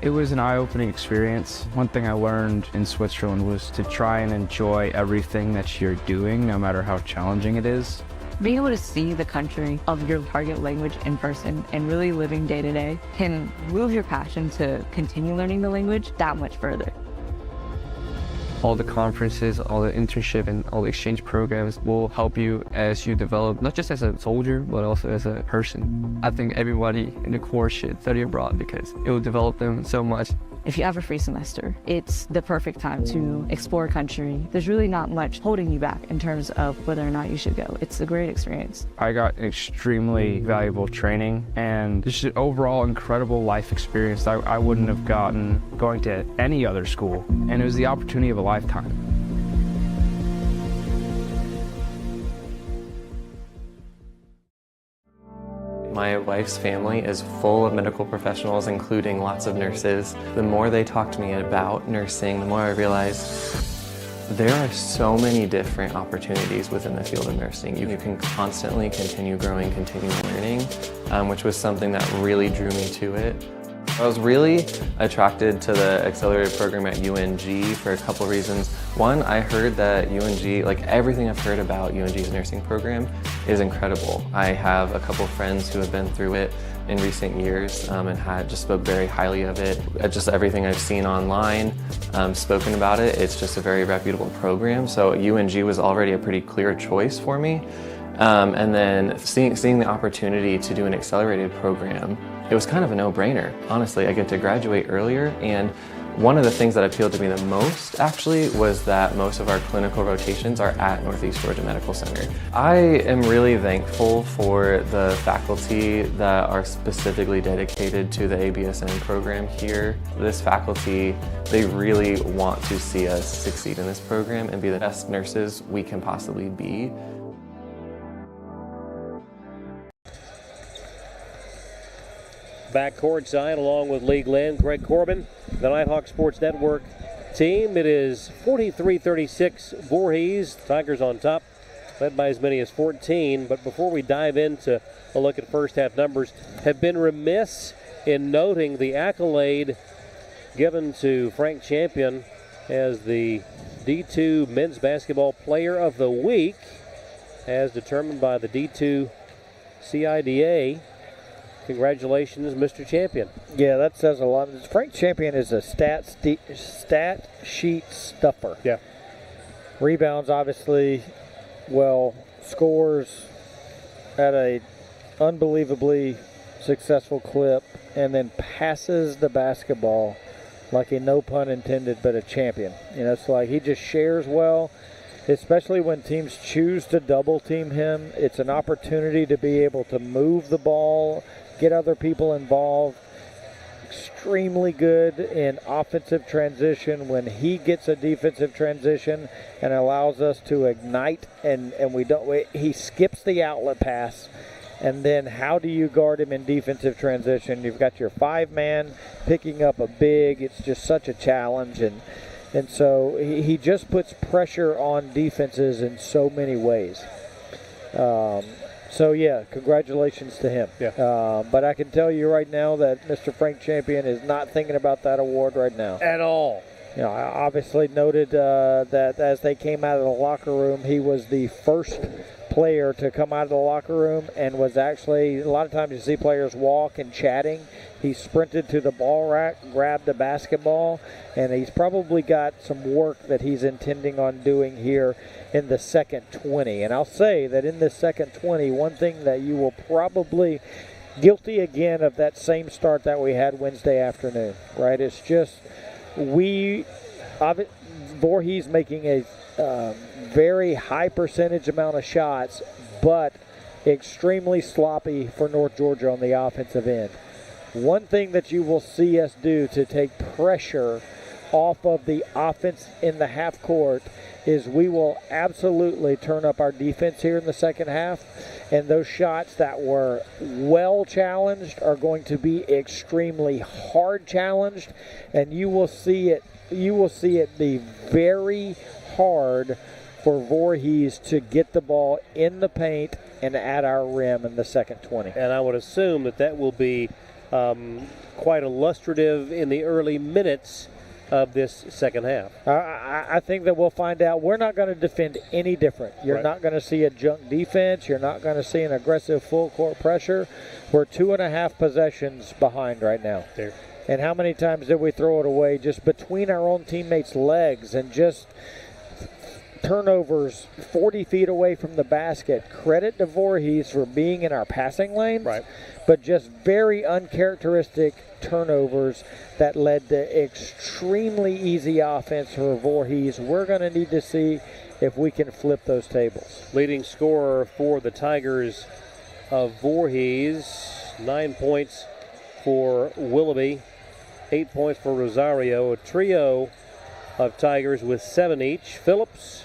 [SPEAKER 19] It was an eye-opening experience. One thing I learned in Switzerland was to try and enjoy everything that you're doing, no matter how challenging it is.
[SPEAKER 18] Being able to see the country of your target language in person and really living day to day can move your passion to continue learning the language that much further.
[SPEAKER 19] All the conferences, all the internship, and all the exchange programs will help you as you develop, not just as a soldier, but also as a person. I think everybody in the Corps should study abroad because it will develop them so much.
[SPEAKER 18] If you have a free semester, it's the perfect time to explore a country. There's really not much holding you back in terms of whether or not you should go. It's a great experience.
[SPEAKER 19] I got extremely valuable training and just an overall incredible life experience that I wouldn't have gotten going to any other school. And it was the opportunity of a lifetime.
[SPEAKER 20] My wife's family is full of medical professionals, including lots of nurses. The more they talk to me about nursing, the more I realize there are so many different opportunities within the field of nursing. You can constantly continue growing, continue learning, which was something that really drew me to it. I was really attracted to the accelerated program at UNG for a couple reasons. One, I heard that UNG, like everything I've heard about UNG's nursing program is incredible. I have a couple friends who have been through it in recent years and just spoke very highly of it. Just everything I've seen online, spoken about it, it's just a very reputable program. So UNG was already a pretty clear choice for me. And then seeing the opportunity to do an accelerated program, it was kind of a no-brainer. Honestly, I get to graduate earlier, and one of the things that appealed to me the most, actually, was that most of our clinical rotations are at Northeast Georgia Medical Center. I am really thankful for the faculty that are specifically dedicated to the ABSN program here. This faculty, they really want to see us succeed in this program and be the best nurses we can possibly be.
[SPEAKER 1] Back courtside along with Lee Glenn, Greg Corbin, the Nighthawk Sports Network team. It is 43-36 Voorhees. Tigers on top, led by as many as 14. But before we dive into a look at first half numbers, have been remiss in noting the accolade given to Frank Champion as the D2 Men's Basketball Player of the Week, as determined by the D2 CIDA. Congratulations, Mr. Champion.
[SPEAKER 2] Yeah, that says a lot. Frank Champion is a stat sheet stuffer.
[SPEAKER 1] Yeah.
[SPEAKER 2] Rebounds, obviously, well, scores at a unbelievably successful clip, and then passes the basketball like a, no pun intended, but a champion. You know, it's like he just shares well, especially when teams choose to double team him. It's an opportunity to be able to move the ball, get other people involved. Extremely good in offensive transition when he gets a defensive transition and allows us to ignite, and he skips the outlet pass. And then how do you guard him in defensive transition? You've got your 5-man picking up a big. It's just such a challenge, and so he just puts pressure on defenses in so many ways. So, yeah, congratulations to him.
[SPEAKER 1] Yeah.
[SPEAKER 2] But I can tell you right now that Mr. Frank Champion is not thinking about that award right now.
[SPEAKER 1] At all.
[SPEAKER 2] You know, I obviously noted that as they came out of the locker room, he was the first player to come out of the locker room and was actually, a lot of times you see players walk and chatting. He sprinted to the ball rack, grabbed the basketball, and he's probably got some work that he's intending on doing here in the second 20. And I'll say that in the second 20, one thing that you will probably guilty again of that same start that we had Wednesday afternoon, right? It's just Voorhees making a very high percentage amount of shots, but extremely sloppy for North Georgia on the offensive end. One thing that you will see us do to take pressure off of the offense in the half court is we will absolutely turn up our defense here in the second half, and those shots that were well challenged are going to be extremely hard challenged, and you will see it be very hard for Voorhees to get the ball in the paint and at our rim in the second 20.
[SPEAKER 1] And I would assume that will be quite illustrative in the early minutes of this second half.
[SPEAKER 2] I think that we'll find out. We're not going to defend any different. You're not going to see a junk defense. You're not going to see an aggressive full court pressure. We're 2.5 possessions behind right now.
[SPEAKER 1] There.
[SPEAKER 2] And how many times did we throw it away just between our own teammates' legs and just turnovers 40 feet away from the basket? Credit to Voorhees for being in our passing lanes, but just very uncharacteristic turnovers that led to extremely easy offense for Voorhees. We're going to need to see if we can flip those tables.
[SPEAKER 1] Leading scorer for the Tigers of Voorhees, 9 points for Willoughby, 8 points for Rosario. A trio of Tigers with 7 each. Phillips,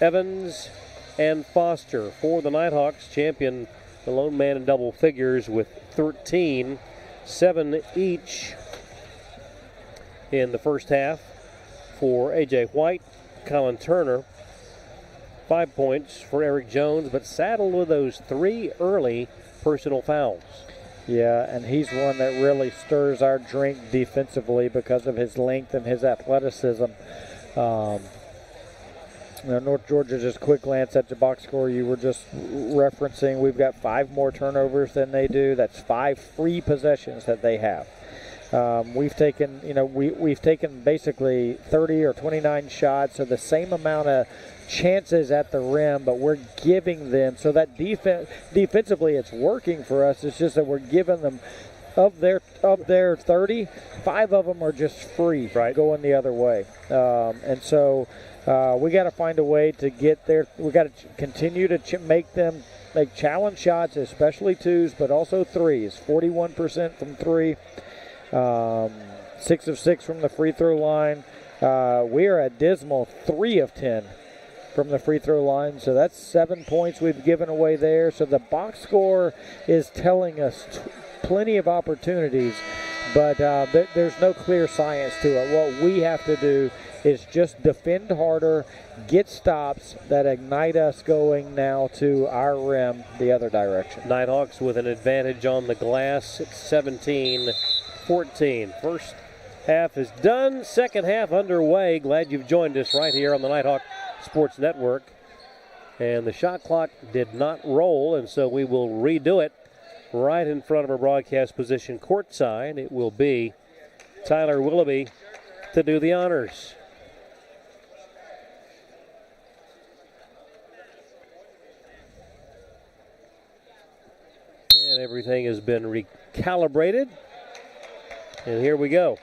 [SPEAKER 1] Evans, and Foster. For the Nighthawks, champion the lone man in double figures with 13, 7 each in the first half for A.J. White, Colin Turner. 5 points for Eric Jones, but saddled with those 3 early personal fouls.
[SPEAKER 2] Yeah, and he's one that really stirs our drink defensively because of his length and his athleticism. North Georgia, just quick glance at the box score you were just referencing. We've got 5 more turnovers than they do. That's 5 free possessions that they have. We've taken, we've taken basically 30 or 29 shots, so the same amount of chances at the rim, but we're giving them, so that defensively it's working for us. It's just that we're giving them, of their 30, 5 of them are just free going the other way. And so we got to find a way to get there. We got to continue to make challenge shots, especially 2s, but also 3s. 41% from 3, 6 of 6 from the free throw line. We are a dismal 3 of 10 from the free throw line, so that's 7 points we've given away there. So the box score is telling us plenty of opportunities, but there's no clear science to it. What we have to do is just defend harder, get stops that ignite us going now to our rim the other direction.
[SPEAKER 1] Nighthawks with an advantage on the glass at 17-14. First half is done, second half underway. Glad you've joined us right here on the Nighthawk Sports Network. And the shot clock did not roll, and so we will redo it right in front of our broadcast position courtside. It will be Tyler Willoughby to do the honors. And everything has been recalibrated. And here we go.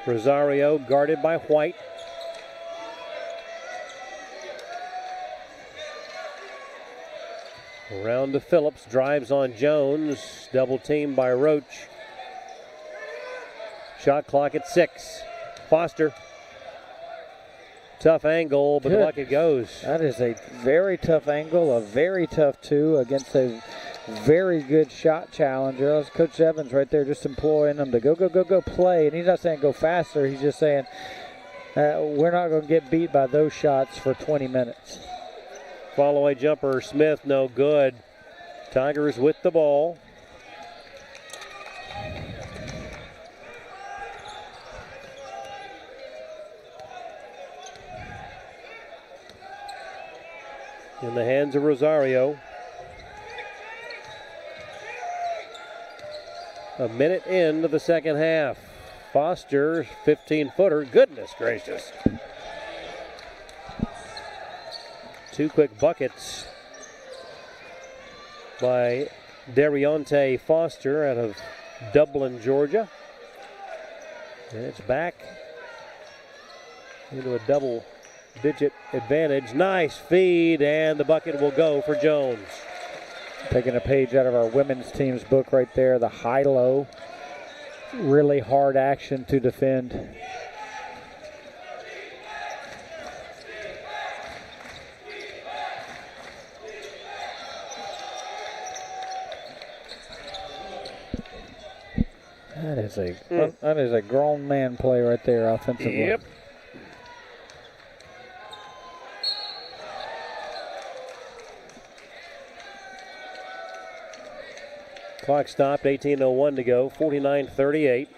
[SPEAKER 1] Rosario guarded by White. Around to Phillips, drives on Jones, double teamed by Roach. Shot clock at 6. Foster. Tough angle, but the bucket goes.
[SPEAKER 2] That is a very tough angle, a very tough 2 against a very good shot challenger. That was Coach Evans right there just employing them to go play. And he's not saying go faster. He's just saying we're not going to get beat by those shots for 20 minutes.
[SPEAKER 1] Follow-away jumper, Smith, no good. Tigers with the ball. in the hands of Rosario. A minute into the second half. Foster, 15-footer. Goodness gracious. 2 quick buckets by Derionte Foster out of Dublin, Georgia. And it's back into a double-digit advantage. Nice feed, and the bucket will go for Jones.
[SPEAKER 2] Taking a page out of our women's team's book right there, the high-low. Really hard action to defend. That is a grown man play right there offensively.
[SPEAKER 1] Yep. Clock stopped, 18:01 to go, 49-38.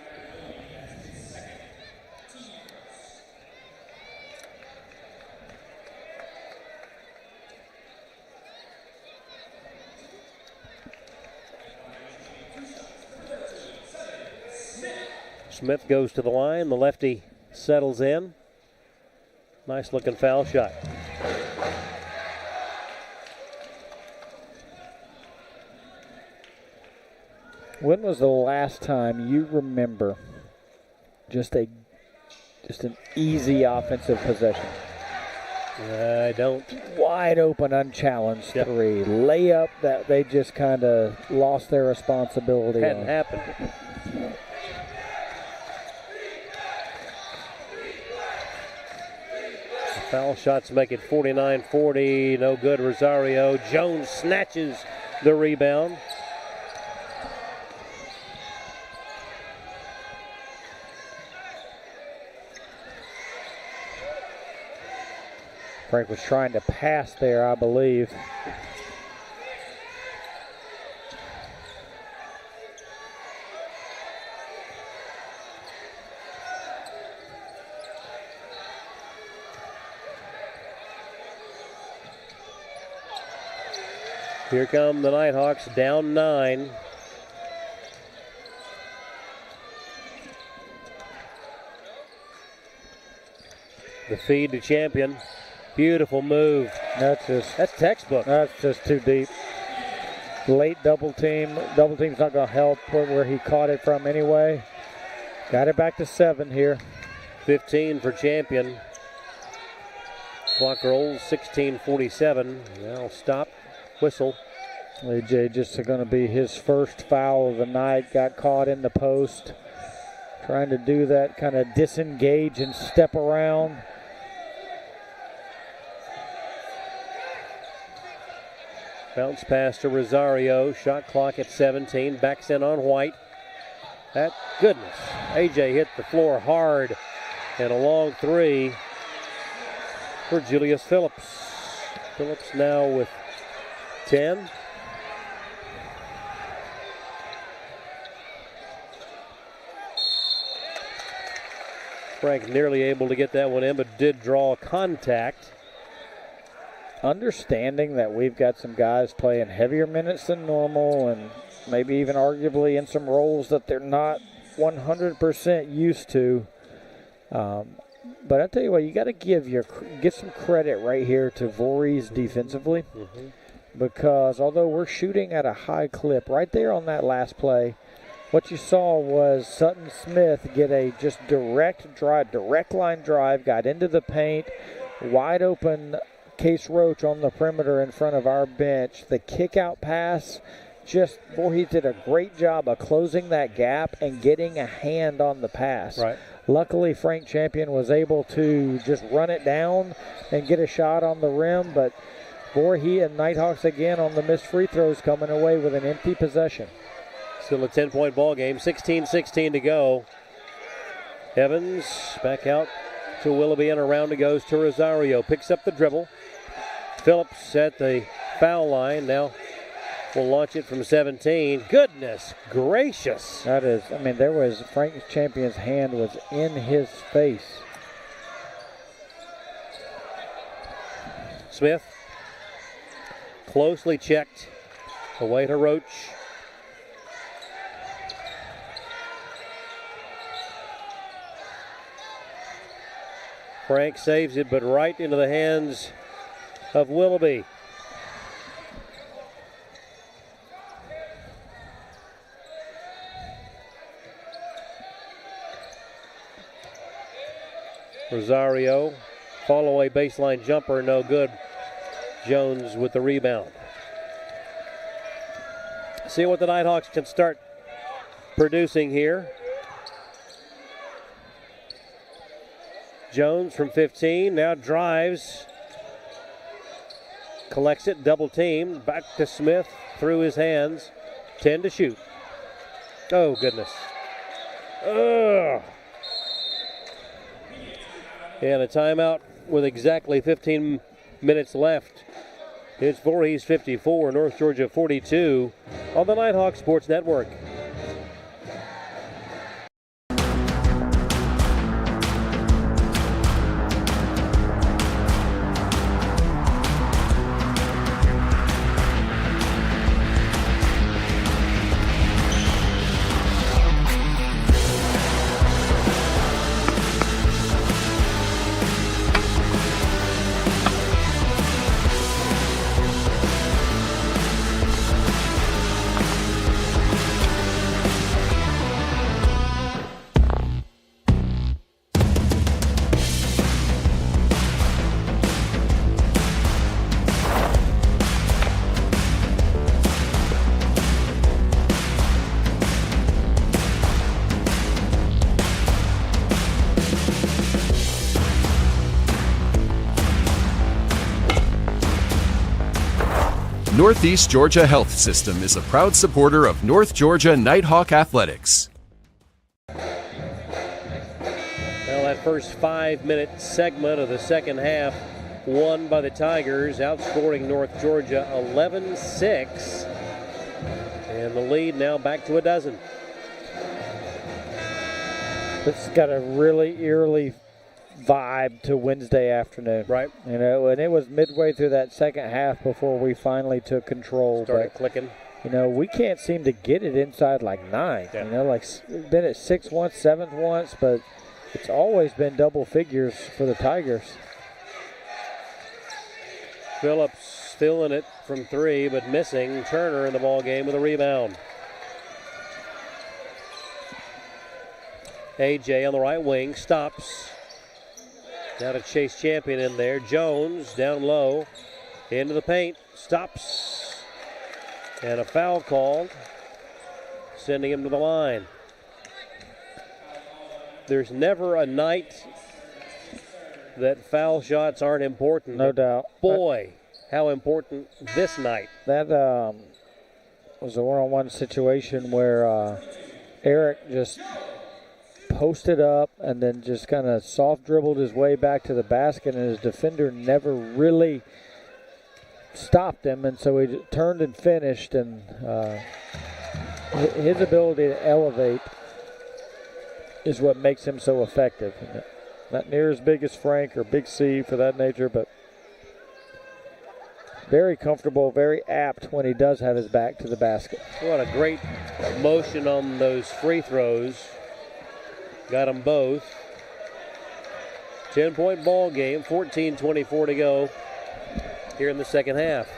[SPEAKER 1] Smith goes to the line. The lefty settles in. Nice looking foul shot.
[SPEAKER 2] When was the last time you remember just an easy offensive possession?
[SPEAKER 1] I don't.
[SPEAKER 2] Wide open, unchallenged three. Layup that they just kind of lost their responsibility
[SPEAKER 1] Hadn't
[SPEAKER 2] on.
[SPEAKER 1] happened. Foul shots make it 49-40. No good, Rosario. Jones snatches the rebound.
[SPEAKER 2] Frank was trying to pass there, I believe.
[SPEAKER 1] Here come the Nighthawks, down 9. The feed to Champion. Beautiful move. That's textbook.
[SPEAKER 2] That's just too deep. Late double team. Double team's not going to help where he caught it from anyway. Got it back to 7 here.
[SPEAKER 1] 15 for Champion. Clock rolls, 16:47. Now stop. Whistle.
[SPEAKER 2] AJ just going to be his first foul of the night. Got caught in the post. Trying to do that, kind of disengage and step around.
[SPEAKER 1] Bounce pass to Rosario. Shot clock at 17. Backs in on White. That goodness. AJ hit the floor hard. And a long three for Julius Phillips. Phillips now with 10. Frank nearly able to get that one in, but did draw contact.
[SPEAKER 2] Understanding that we've got some guys playing heavier minutes than normal and maybe even arguably in some roles that they're not 100% used to. But I tell you what, you got to get some credit right here to Voorhees defensively, because although we're shooting at a high clip, right there on that last play, what you saw was Sutton Smith get a just direct line drive, got into the paint, wide open Case Roach on the perimeter in front of our bench. The kick out pass, Voorhees did a great job of closing that gap and getting a hand on the pass.
[SPEAKER 1] Right.
[SPEAKER 2] Luckily, Frank Champion was able to just run it down and get a shot on the rim, but Voorhees and Nighthawks again on the missed free throws, coming away with an empty possession.
[SPEAKER 1] Still a 10-point ball game, 16-16 to go. Evans back out to Willoughby, and around it goes to Rosario. Picks up the dribble. Phillips at the foul line. Now will launch it from 17. Goodness gracious.
[SPEAKER 2] That is, there was Frank Champion's hand was in his face.
[SPEAKER 1] Smith closely checked. Away to Roach. Frank saves it, but right into the hands of Willoughby. Rosario, fall away baseline jumper, no good. Jones with the rebound. See what the Nighthawks can start producing here. Jones from 15, now drives. Collects it, double team, back to Smith, through his hands. 10 to shoot. Oh, goodness. Ugh. And a timeout with exactly 15 minutes left. It's Voorhees 54, North Georgia 42 on the Nighthawk Sports Network.
[SPEAKER 21] Northeast Georgia Health System is a proud supporter of North Georgia Nighthawk Athletics.
[SPEAKER 1] Well, that first 5-minute segment of the second half won by the Tigers, outscoring North Georgia 11-6. And the lead now back to a dozen.
[SPEAKER 2] This has got a really eerily vibe to Wednesday afternoon.
[SPEAKER 1] Right.
[SPEAKER 2] You know, and it was midway through that second half before we finally took control.
[SPEAKER 1] Started clicking.
[SPEAKER 2] You know, we can't seem to get it inside like 9.
[SPEAKER 1] Yeah.
[SPEAKER 2] You know, like been at 6 once, 7 once, but it's always been double figures for the Tigers.
[SPEAKER 1] Phillips feeling it from 3, but missing. Turner in the ball game with a rebound. AJ on the right wing stops. Now to Chase Champion in there. Jones down low. Into the paint. Stops. And a foul called. Sending him to the line. There's never a night that foul shots aren't important.
[SPEAKER 2] No doubt.
[SPEAKER 1] Boy, how important this night.
[SPEAKER 2] That was a one-on-one situation where Eric just posted up and then just kind of soft dribbled his way back to the basket, and his defender never really stopped him, and so he turned and finished, and his ability to elevate is what makes him so effective. Not near as big as Frank or Big C for that nature, but very comfortable, very apt when he does have his back to the basket.
[SPEAKER 1] What a great motion on those free throws. Got them both. 10-point ball game, 14:24 to go here in the second half.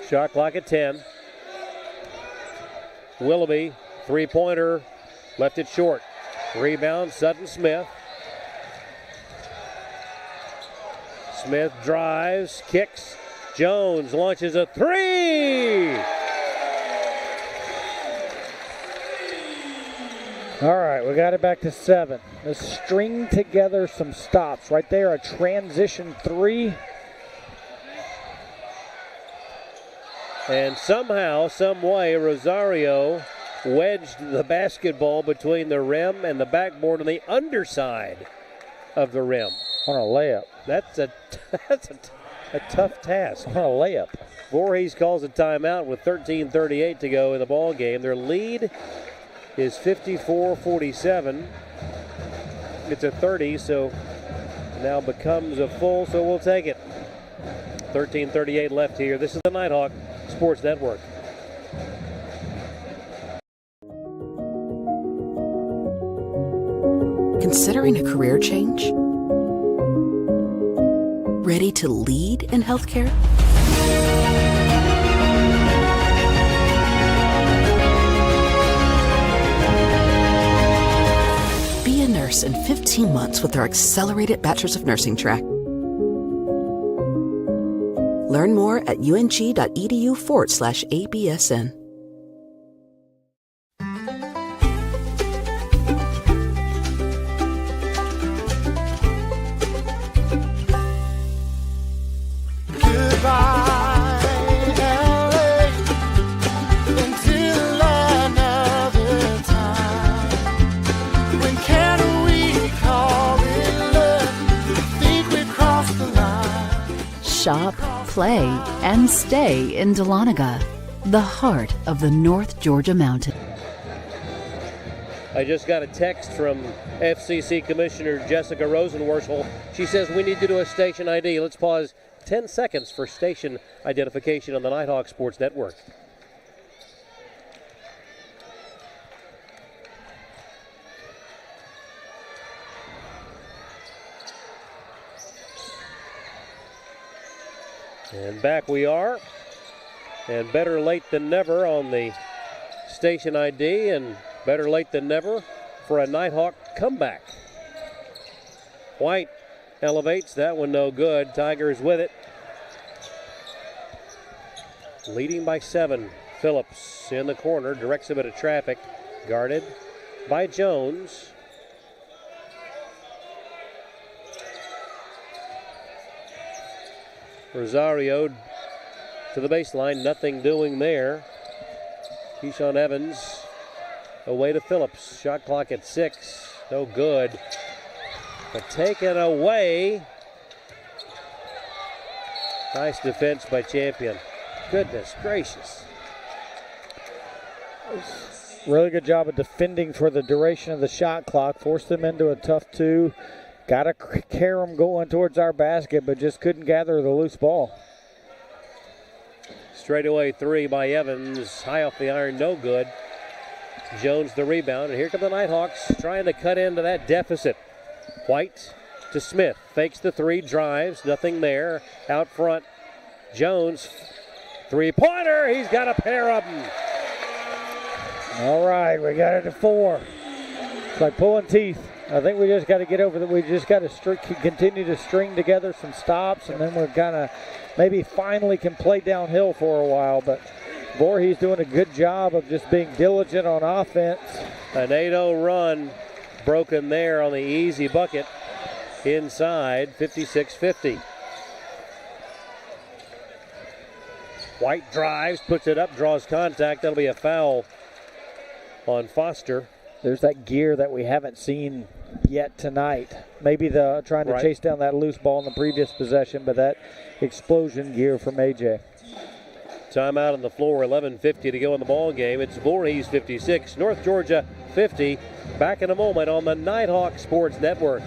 [SPEAKER 1] Shot clock at 10. Willoughby, three-pointer, left it short. Rebound, Sutton Smith. Smith drives, kicks. Jones launches a three.
[SPEAKER 2] All right, we got it back to 7. Let's string together some stops. Right there, a transition 3.
[SPEAKER 1] And somehow, some way, Rosario wedged the basketball between the rim and the backboard on the underside of the rim.
[SPEAKER 2] On a layup.
[SPEAKER 1] That's a tough task.
[SPEAKER 2] On a layup.
[SPEAKER 1] Voorhees calls a timeout with 13:38 to go in the ball game. Their lead is 54-47. It's a 30, so now becomes a full, so we'll take it. 13:38 left here. This is the Nighthawk Sports Network.
[SPEAKER 7] Considering a career change? Ready to lead in healthcare? Be a nurse in 15 months with our accelerated Bachelor's of Nursing track. Learn more at ung.edu/ABSN.
[SPEAKER 8] Shop, play, and stay in Dahlonega, the heart of the North Georgia mountain.
[SPEAKER 1] I just got a text from FCC Commissioner Jessica Rosenworcel. She says we need to do a station ID. Let's pause 10 seconds for station identification on the Nighthawk Sports Network. And back we are, and better late than never on the station ID, and better late than never for a Nighthawk comeback. White elevates, that one no good. Tigers with it. Leading by 7. Phillips in the corner, directs a bit of traffic, guarded by Jones. Rosario to the baseline, nothing doing there. Keyshawn Evans away to Phillips. Shot clock at 6, no good. But taken away. Nice defense by Champion. Goodness gracious.
[SPEAKER 2] Really good job of defending for the duration of the shot clock. Forced them into a tough 2. Got to carry them going towards our basket, but just couldn't gather the loose ball.
[SPEAKER 1] Straightaway 3 by Evans. High off the iron, no good. Jones the rebound, and here come the Nighthawks trying to cut into that deficit. White to Smith. Fakes the 3, drives, nothing there. Out front, Jones. 3-pointer, he's got a pair of them.
[SPEAKER 2] All right, we got it at 4. It's like pulling teeth. I think we just got to get over that. We just got to continue to string together some stops, and then we're kind of maybe finally can play downhill for a while. But Voorhees doing a good job of just being diligent on offense.
[SPEAKER 1] An 8-0 run broken there on the easy bucket inside, 56-50. White drives, puts it up, draws contact. That'll be a foul on Foster.
[SPEAKER 2] There's that gear that we haven't seen yet tonight. Maybe the trying to chase down that loose ball in the previous possession, but that explosion gear from AJ.
[SPEAKER 1] Timeout on the floor, 11:50 to go in the ball game. It's Voorhees 56, North Georgia 50. Back in a moment on the Nighthawk Sports Network.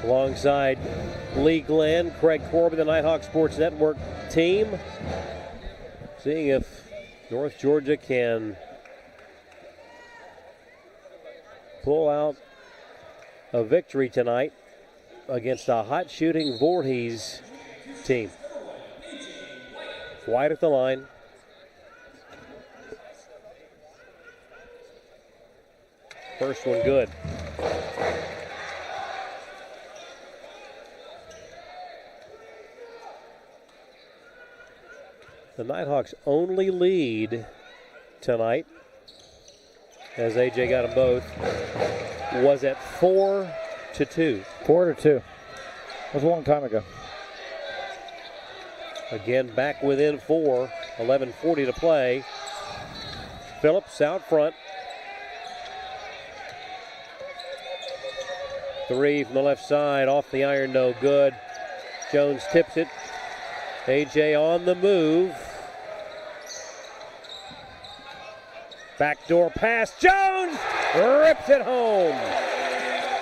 [SPEAKER 1] Alongside Lee Glenn, Craig Corbin, the Nighthawk Sports Network team. Seeing if North Georgia can pull out a victory tonight against a hot shooting Voorhees team. White at the line. First one good. The Nighthawks' only lead tonight, as AJ got them both, was at 4-2.
[SPEAKER 2] 4-2. That was a long time ago.
[SPEAKER 1] Again, back within 4. 11:40 to play. Phillips out front. 3 from the left side, off the iron, no good. Jones tips it. AJ on the move. Backdoor pass. Jones rips it home.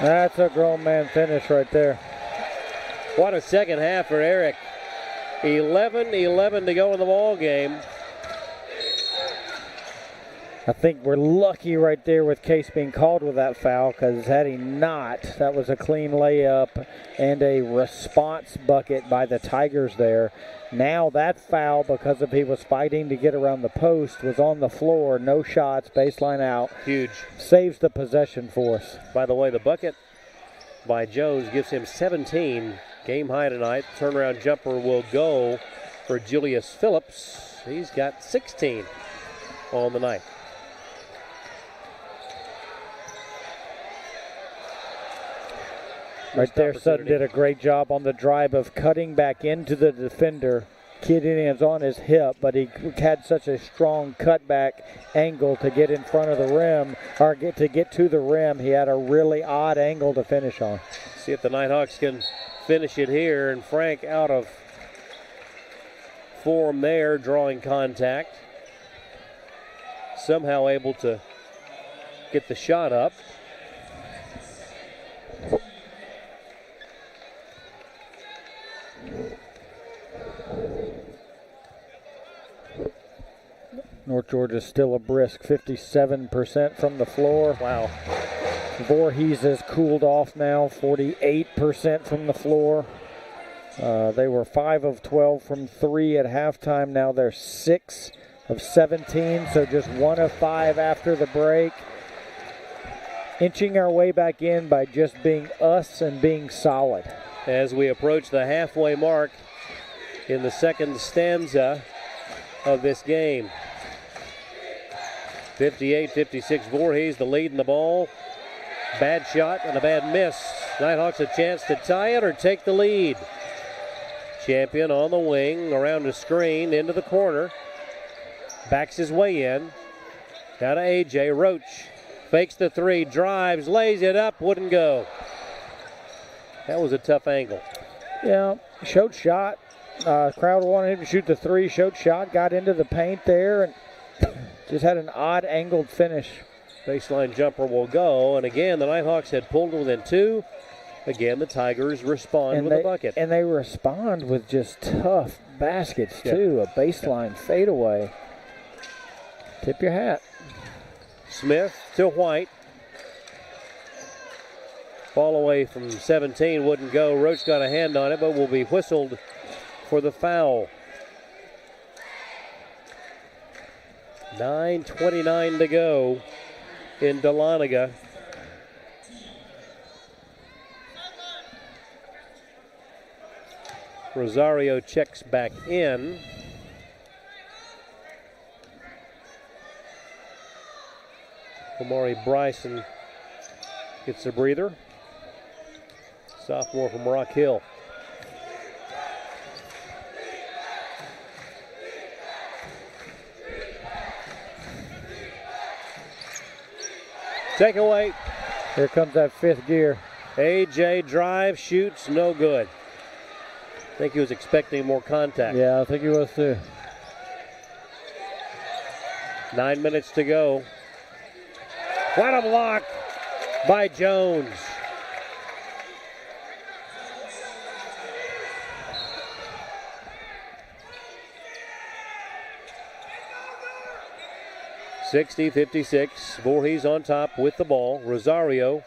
[SPEAKER 2] That's a grown man finish right there.
[SPEAKER 1] What a second half for Eric. 11-11 to go in the ball game.
[SPEAKER 2] I think we're lucky right there with Case being called with that foul, because had he not, that was a clean layup and a response bucket by the Tigers there. Now that foul, because of he was fighting to get around the post, was on the floor, no shots, baseline out.
[SPEAKER 1] Huge.
[SPEAKER 2] Saves the possession for us.
[SPEAKER 1] By the way, the bucket by Jones gives him 17. Game high tonight. Turnaround jumper will go for Julius Phillips. He's got 16 on the night.
[SPEAKER 2] Right there, Sutton did a great job on the drive of cutting back into the defender. Getting hands on his hip, but he had such a strong cutback angle to get in front of the rim, or to get to the rim. He had a really odd angle to finish on.
[SPEAKER 1] See if the Nighthawks can finish it here, and Frank out of form there, drawing contact. Somehow able to get the shot up.
[SPEAKER 2] North Georgia still a brisk 57% from the floor.
[SPEAKER 1] Wow.
[SPEAKER 2] Voorhees has cooled off now, 48% from the floor. They were 5 of 12 from 3 at halftime. Now they're 6 of 17, so just 1 of 5 after the break. Inching our way back in by just being us and being solid.
[SPEAKER 1] As we approach the halfway mark in the second stanza of this game. 58-56 Voorhees, the lead in the ball. Bad shot and a bad miss. Nighthawks a chance to tie it or take the lead. Champion on the wing, around the screen, into the corner. Backs his way in. Now to AJ. Roach fakes the 3, drives, lays it up, wouldn't go. That was a tough angle.
[SPEAKER 2] Yeah, showed shot. Crowd wanted him to shoot the 3, showed shot, got into the paint there, and just had an odd angled finish.
[SPEAKER 1] Baseline jumper will go, and again, the Nighthawks had pulled within 2. Again, the Tigers respond with a bucket.
[SPEAKER 2] And they respond with just tough baskets, too. A baseline fadeaway. Tip your hat.
[SPEAKER 1] Smith to White. Ball away from 17, wouldn't go. Roach got a hand on it, but will be whistled for the foul. 9:29 to go in Dahlonega. Rosario checks back in. Omari Bryson gets a breather. Sophomore from Rock Hill. Takeaway.
[SPEAKER 2] Here comes that 5th gear.
[SPEAKER 1] AJ drive, shoots, no good. I think he was expecting more contact.
[SPEAKER 2] Yeah, I think he was too.
[SPEAKER 1] 9 minutes to go. What a block by Jones. 60-56. Voorhees on top with the ball. Rosario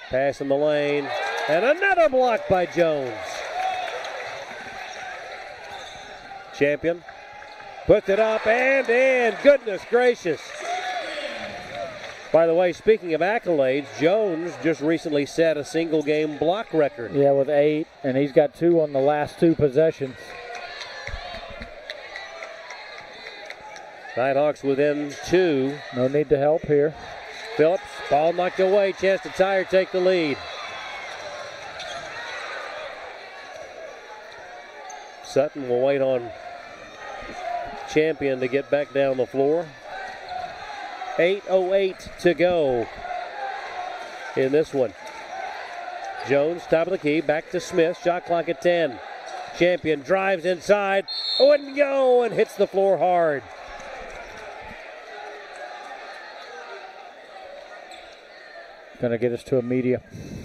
[SPEAKER 1] pass in the lane. And another block by Jones. Champion puts it up and in. Goodness gracious. By the way, speaking of accolades, Jones just recently set a single game block record.
[SPEAKER 2] Yeah, with 8, and he's got 2 on the last 2 possessions.
[SPEAKER 1] Nighthawks within 2.
[SPEAKER 2] No need to help here.
[SPEAKER 1] Phillips, ball knocked away. Chance to tie or take the lead. Sutton will wait on Champion to get back down the floor. 8:08 to go in this one. Jones, top of the key, back to Smith. Shot clock at 10. Champion drives inside. Wouldn't go and hits the floor hard.
[SPEAKER 2] Going to get us to a media.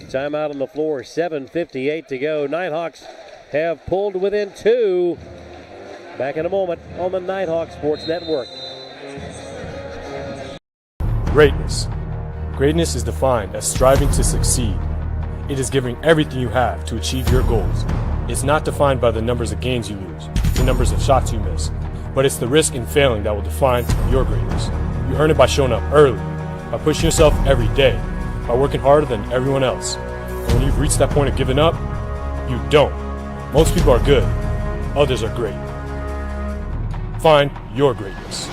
[SPEAKER 1] Timeout on the floor. 7:58 to go. Nighthawks have pulled within 2. Back in a moment on the Nighthawk Sports Network.
[SPEAKER 6] Greatness. Greatness is defined as striving to succeed. It is giving everything you have to achieve your goals. It's not defined by the numbers of games you lose, the numbers of shots you miss, but it's the risk in failing that will define your greatness. You earn it by showing up early, by pushing yourself every day, by working harder than everyone else. And when you've reached that point of giving up, you don't. Most people are good, others are great. Find your greatness.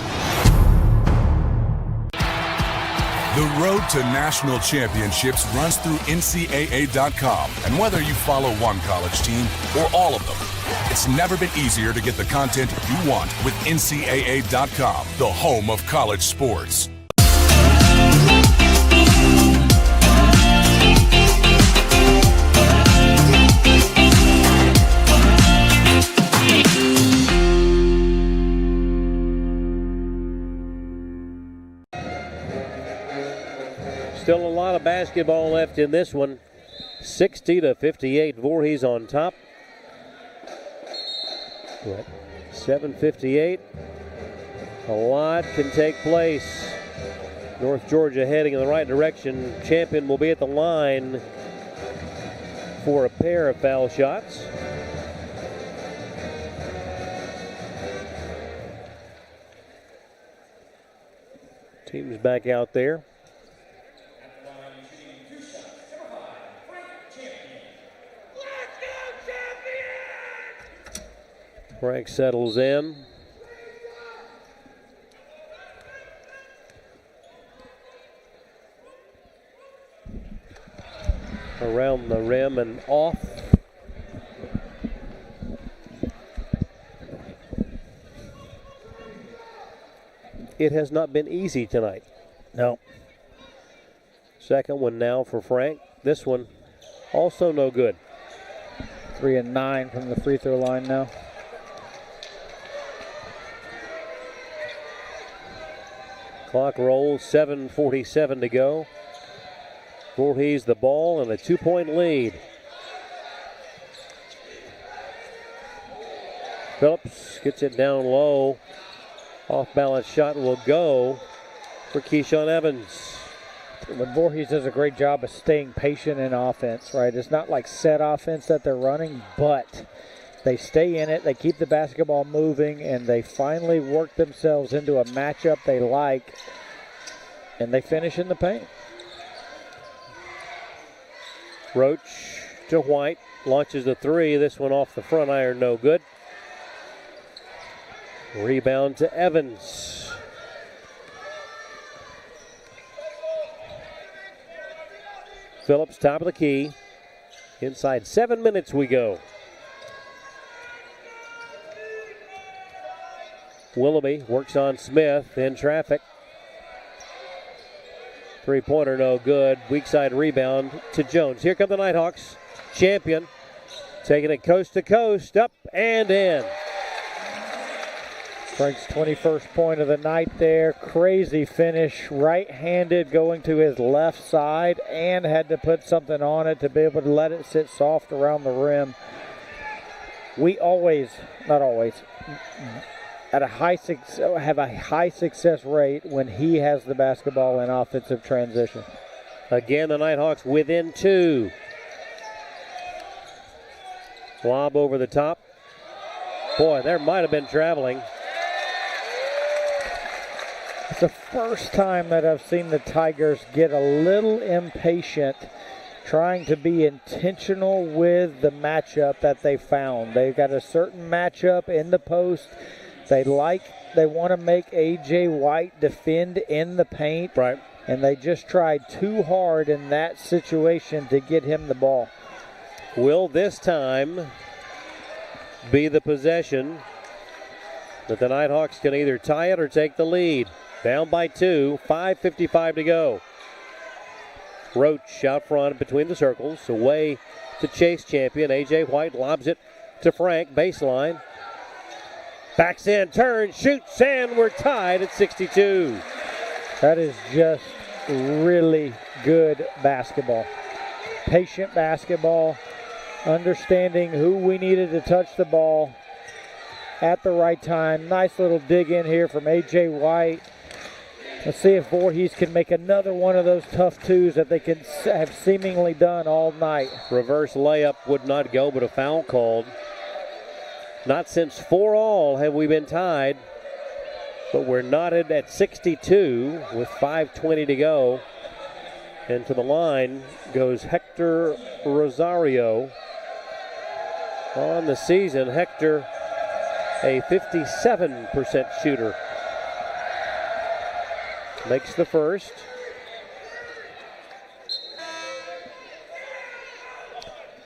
[SPEAKER 9] The road to national championships runs through NCAA.com. And whether you follow one college team or all of them, it's never been easier to get the content you want with NCAA.com, the home of college sports.
[SPEAKER 1] Still a lot of basketball left in this one. 60-58. Voorhees on top. 7:58. A lot can take place. North Georgia heading in the right direction. Champion will be at the line for a pair of foul shots. Team's back out there. Frank settles in. Around the rim and off. It has not been easy tonight.
[SPEAKER 2] No.
[SPEAKER 1] Second one now for Frank. This one also no good.
[SPEAKER 2] 3 and 9 from the free throw line now.
[SPEAKER 1] Clock rolls, 7:47 to go. Voorhees the ball and a 2-point lead. Phillips gets it down low. Off balance shot will go for Keyshawn Evans.
[SPEAKER 2] But Voorhees does a great job of staying patient in offense, right? It's not like set offense that they're running, but they stay in it, they keep the basketball moving, and they finally work themselves into a matchup they like, and they finish in the paint.
[SPEAKER 1] Roach to White, launches the 3. This one off the front iron, no good. Rebound to Evans. Phillips, top of the key. Inside 7 minutes we go. Willoughby works on Smith in traffic. 3-pointer, no good. Weak side rebound to Jones. Here come the Nighthawks. Champion taking it coast to coast, up and in.
[SPEAKER 2] Frank's 21st point of the night there. Crazy finish, right-handed going to his left side, and had to put something on it to be able to let it sit soft around the rim. We always, not always, have a high success rate when he has the basketball in offensive transition.
[SPEAKER 1] Again, the Nighthawks within 2. Lob over the top. Boy, there might have been traveling.
[SPEAKER 2] It's the first time that I've seen the Tigers get a little impatient trying to be intentional with the matchup that they found. They've got a certain matchup in the post. They want to make A.J. White defend in the paint.
[SPEAKER 1] Right.
[SPEAKER 2] And they just tried too hard in that situation to get him the ball.
[SPEAKER 1] Will this time be the possession that the Nighthawks can either tie it or take the lead? Down by 2, 5:55 to go. Roach out front between the circles, away to chase champion. A.J. White lobs it to Frank, baseline. Backs in, turns, shoots, and we're tied at 62.
[SPEAKER 2] That is just really good basketball. Patient basketball, understanding who we needed to touch the ball at the right time. Nice little dig in here from A.J. White. Let's see if Voorhees can make another one of those tough twos that they can have seemingly done all night.
[SPEAKER 1] Reverse layup would not go, but a foul called. Not since 4-all have we been tied, but we're knotted at 62 with 5:20 to go. And to the line goes Hector Rosario. On the season, Hector, a 57% shooter. Makes the first.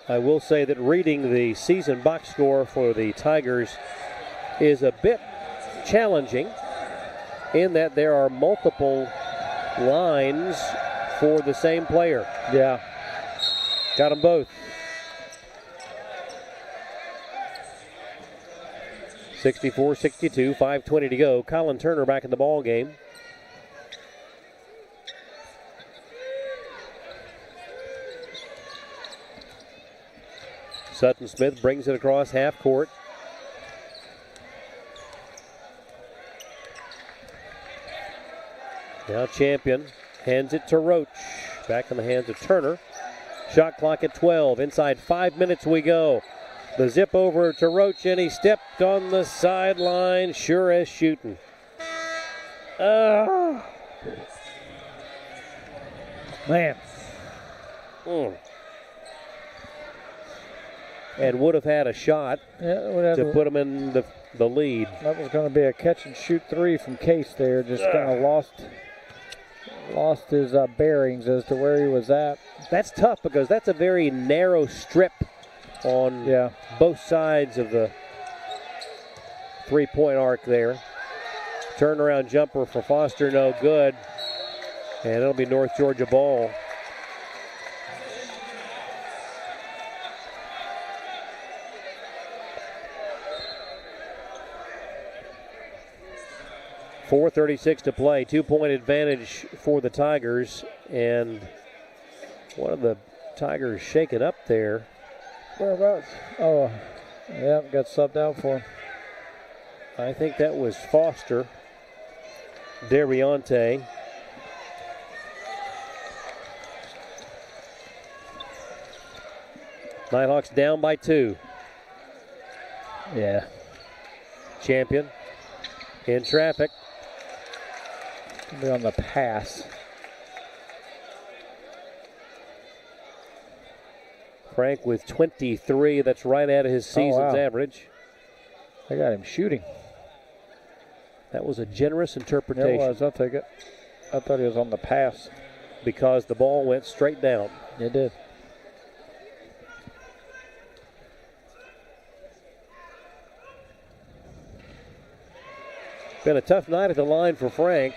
[SPEAKER 1] I will say that reading the season box score for the Tigers is a bit challenging in that there are multiple lines for the same player.
[SPEAKER 2] Yeah.
[SPEAKER 1] Got them both. 64-62, 5:20 to go. Colin Turner back in the ball game. Sutton Smith brings it across half court. Now Champion hands it to Roach. Back in the hands of Turner. Shot clock at 12. Inside 5 minutes we go. The zip over to Roach, and he stepped on the sideline. Sure as shooting.
[SPEAKER 2] Man.
[SPEAKER 1] And would have had a shot to put him in the lead.
[SPEAKER 2] That was going to be a catch and shoot 3 from Case there. Just kind of lost his bearings as to where he was at.
[SPEAKER 1] That's tough because that's a very narrow strip on both sides of the three-point arc there. Turnaround jumper for Foster, no good. And it'll be North Georgia ball. .436 to play. 2-point advantage for the Tigers. And one of the Tigers shaken up there.
[SPEAKER 2] Whereabouts? Oh, yeah, got subbed out for him.
[SPEAKER 1] I think that was Foster. Derriante. Nighthawks down by 2.
[SPEAKER 2] Yeah.
[SPEAKER 1] Champion in traffic.
[SPEAKER 2] Be on the pass.
[SPEAKER 1] Frank with 23. That's right out of his season's average.
[SPEAKER 2] I got him shooting.
[SPEAKER 1] That was a generous interpretation.
[SPEAKER 2] It was. I'll take it. I thought he was on the pass.
[SPEAKER 1] Because the ball went straight down.
[SPEAKER 2] It did.
[SPEAKER 1] Been a tough night at the line for Frank.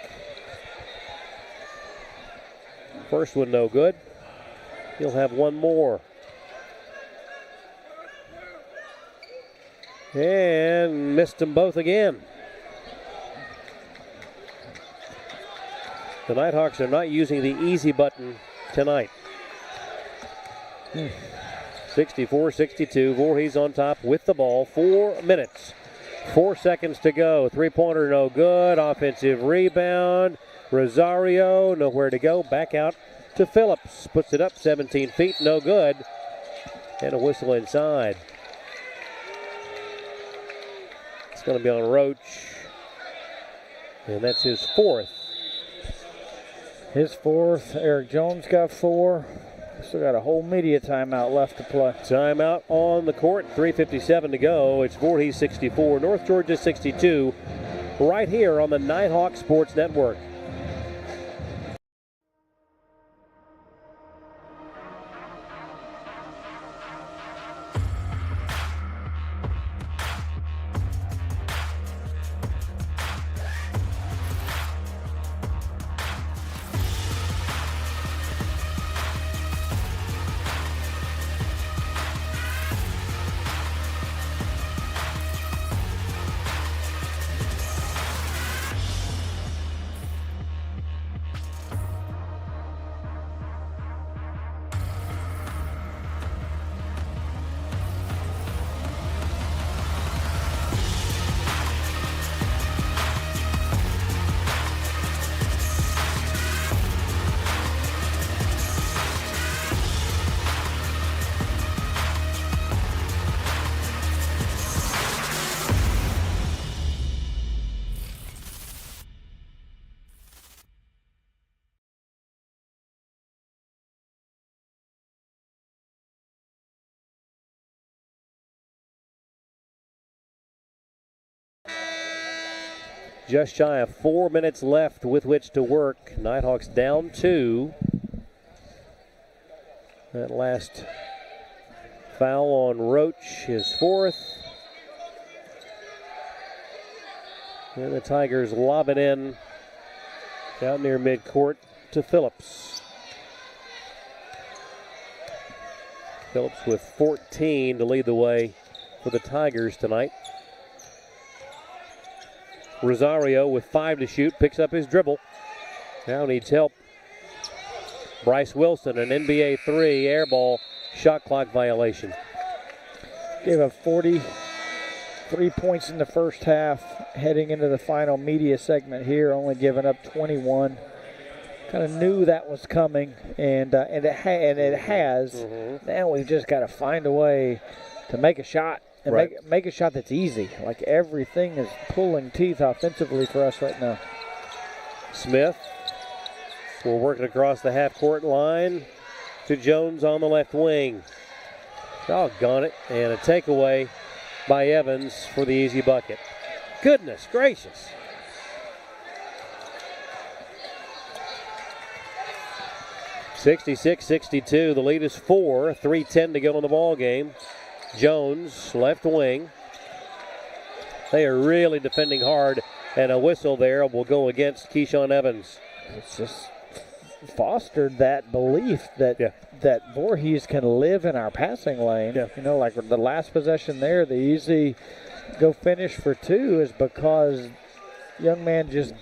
[SPEAKER 1] First one no good. He'll have one more. And missed them both again. The Nighthawks are not using the easy button tonight. 64-62. Voorhees on top with the ball. 4 minutes 4 seconds to go. Three-pointer no good. Offensive rebound. Rosario nowhere to go. Back out to Phillips. Puts it up 17 feet. No good. And a whistle inside. It's going to be on Roach. And that's his fourth.
[SPEAKER 2] His fourth. Eric Jones got 4. Still got a whole media timeout left to play.
[SPEAKER 1] Timeout on the court. 3:57 to go. It's Voorhees 64, North Georgia 62. Right here on the Nighthawk Sports Network. Just shy of 4 minutes left with which to work. Nighthawks down 2. That last foul on Roach, his fourth. And the Tigers lob it in down near midcourt to Phillips. Phillips with 14 to lead the way for the Tigers tonight. Rosario with 5 to shoot, picks up his dribble. Now needs help. Bryce Wilson, an NBA 3, air ball, shot clock violation.
[SPEAKER 2] Gave up 43 points in the first half, heading into the final media segment here, only giving up 21. Kind of knew that was coming, and it has.
[SPEAKER 1] Mm-hmm.
[SPEAKER 2] Now we've just got to find a way to make a shot. And
[SPEAKER 1] right.
[SPEAKER 2] make a shot that's easy. Like everything is pulling teeth offensively for us right now.
[SPEAKER 1] Smith will work it across the half-court line to Jones on the left wing. Doggone it. And a takeaway by Evans for the easy bucket. Goodness gracious. (66-62). The lead is 4. 3:10 to go in the ball game. Jones, left wing. They are really defending hard, and a whistle there will go against Keyshawn Evans.
[SPEAKER 2] It's just fostered that belief that Voorhees can live in our passing lane.
[SPEAKER 1] Yeah.
[SPEAKER 2] You know, like the last possession there, the easy go finish for 2 is because young man just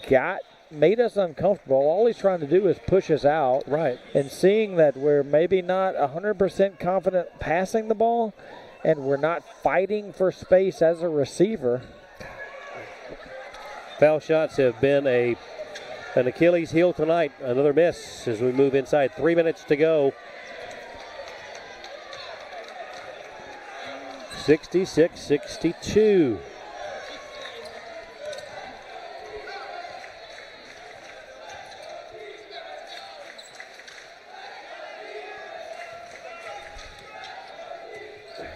[SPEAKER 2] made us uncomfortable. All he's trying to do is push us out.
[SPEAKER 1] Right.
[SPEAKER 2] And seeing that we're maybe not 100% confident passing the ball, and we're not fighting for space as a receiver.
[SPEAKER 1] Foul shots have been an Achilles heel tonight. Another miss as we move inside. 3 minutes to go. 66-62.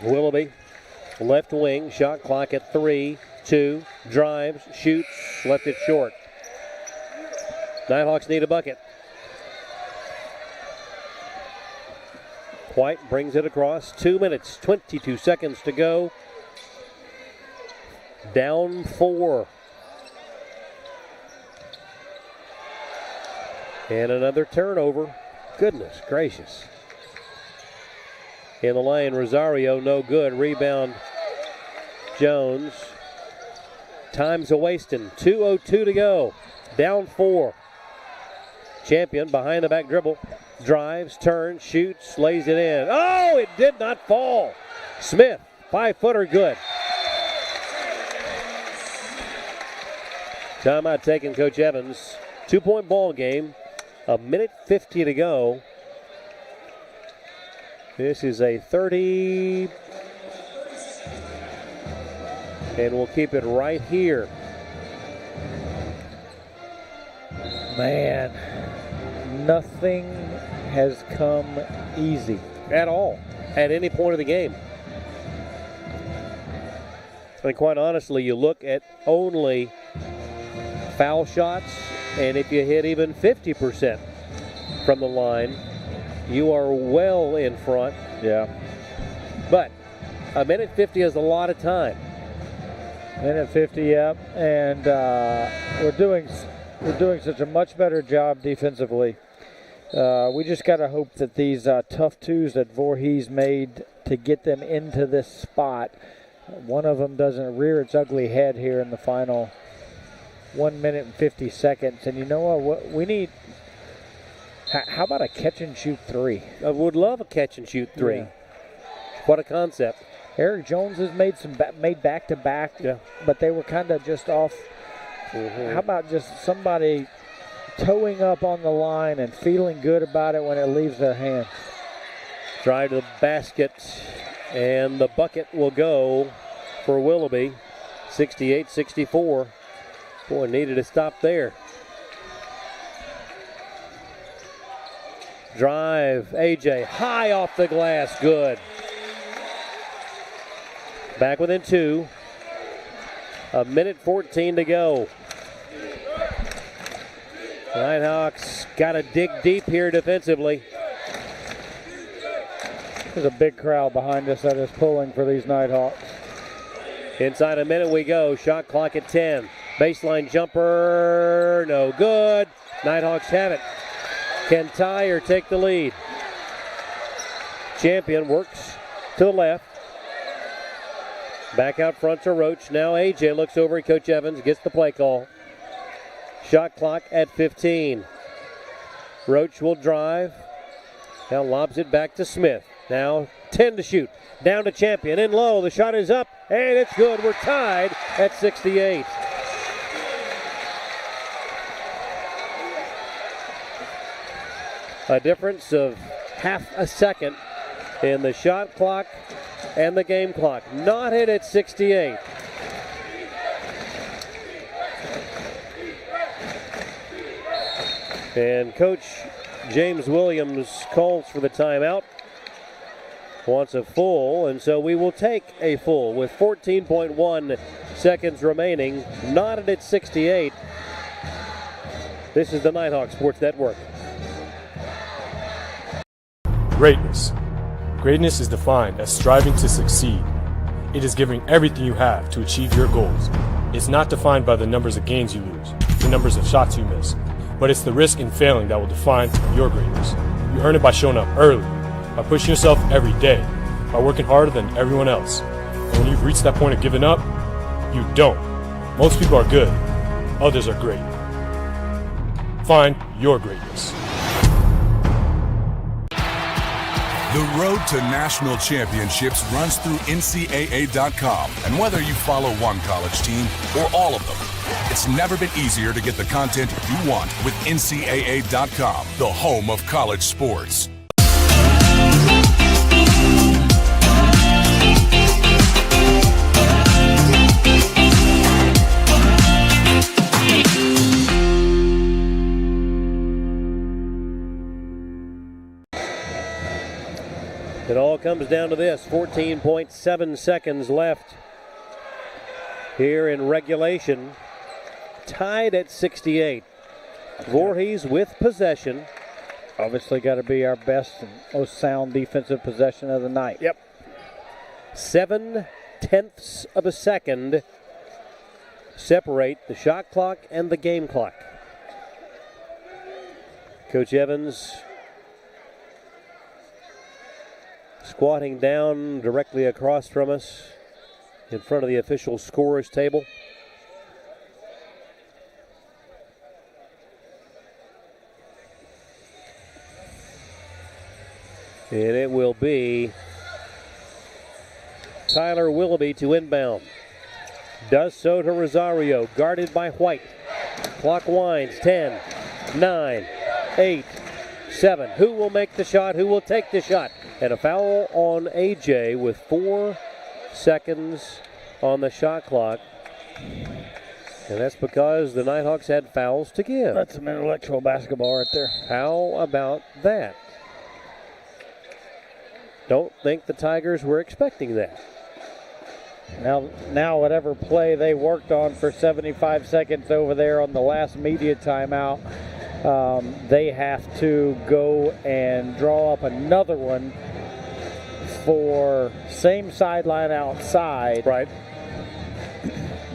[SPEAKER 1] Willoughby, left wing, shot clock at 3, 2, drives, shoots, left it short. Nighthawks need a bucket. White brings it across. 2 minutes, 22 seconds to go. Down 4. And another turnover. Goodness gracious. In the lane, Rosario, no good. Rebound, Jones. Time's a-wasting. 2:02 to go. Down 4. Champion behind the back dribble. Drives, turns, shoots, lays it in. Oh, it did not fall. Smith, 5-footer, good. Timeout taken, Coach Evans. 2-point ball game. 1:50 to go. This is a 30. And we'll keep it right here.
[SPEAKER 2] Man, nothing has come easy.
[SPEAKER 1] At all. At any point of the game. And quite honestly, you look at only foul shots, and if you hit even 50% from the line, you are well in front.
[SPEAKER 2] Yeah.
[SPEAKER 1] But 1:50 is a lot of time.
[SPEAKER 2] 1:50, yep. And we're doing such a much better job defensively. We just got to hope that these tough twos that Voorhees made to get them into this spot, one of them doesn't rear its ugly head here in the final 1 minute and 50 seconds. And you know what we need? How about a catch and shoot three?
[SPEAKER 1] I would love a catch and shoot three.
[SPEAKER 2] Yeah.
[SPEAKER 1] What a concept.
[SPEAKER 2] Eric Jones has made made back-to-back,
[SPEAKER 1] yeah,
[SPEAKER 2] but they were kind of just off. How about just somebody towing up on the line and feeling good about it when it leaves their hands?
[SPEAKER 1] Drive to the basket, and the bucket will go for Willoughby. 68-64. Boy, needed to stop there. Drive, AJ, high off the glass, good. Back within 2. 1:14 to go. Nighthawks got to dig deep here defensively.
[SPEAKER 2] There's a big crowd behind us that is pulling for these Nighthawks.
[SPEAKER 1] Inside a minute we go. Shot clock at 10. Baseline jumper, no good. Nighthawks have it. Can tie or take the lead. Champion works to the left. Back out front to Roach. Now AJ looks over at Coach Evans, gets the play call. Shot clock at 15. Roach will drive. Now lobs it back to Smith. Now 10 to shoot. Down to Champion. In low. The shot is up. And it's good. We're tied at 68. A difference of half a second in the shot clock and the game clock. Not hit at 68. And Coach James Williams calls for the timeout. Wants a full, and so we will take a full with 14.1 seconds remaining. Knotted at 68. This is the Nighthawk Sports Network.
[SPEAKER 6] Greatness. Greatness is defined as striving to succeed. It is giving everything you have to achieve your goals. It's not defined by the numbers of games you lose, the numbers of shots you miss, but it's the risk in failing that will define your greatness. You earn it by showing up early, by pushing yourself every day, by working harder than everyone else. And when you've reached that point of giving up, you don't. Most people are good, others are great. Find your greatness.
[SPEAKER 9] The road to national championships runs through NCAA.com. And whether you follow one college team or all of them, it's never been easier to get the content you want with NCAA.com, the home of college sports.
[SPEAKER 1] It all comes down to this, 14.7 seconds left here in regulation. Tied at 68. Voorhees with possession.
[SPEAKER 2] Obviously got to be our best and most sound defensive possession of the night.
[SPEAKER 1] Yep. 0.7 of a second separate the shot clock and the game clock. Coach Evans squatting down directly across from us in front of the official scorers table. And it will be Tyler Willoughby to inbound. Does so to Rosario, guarded by White. Clock winds. 10, 9, 8, 7. Who will make the shot? Who will take the shot? And a foul on AJ with 4 seconds on the shot clock. And that's because the Nighthawks had fouls to give.
[SPEAKER 2] That's some intellectual basketball right there.
[SPEAKER 1] How about that? Don't think the Tigers were expecting that.
[SPEAKER 2] Now whatever play they worked on for 75 seconds over there on the last media timeout, they have to go and draw up another one for same sideline outside.
[SPEAKER 1] Right.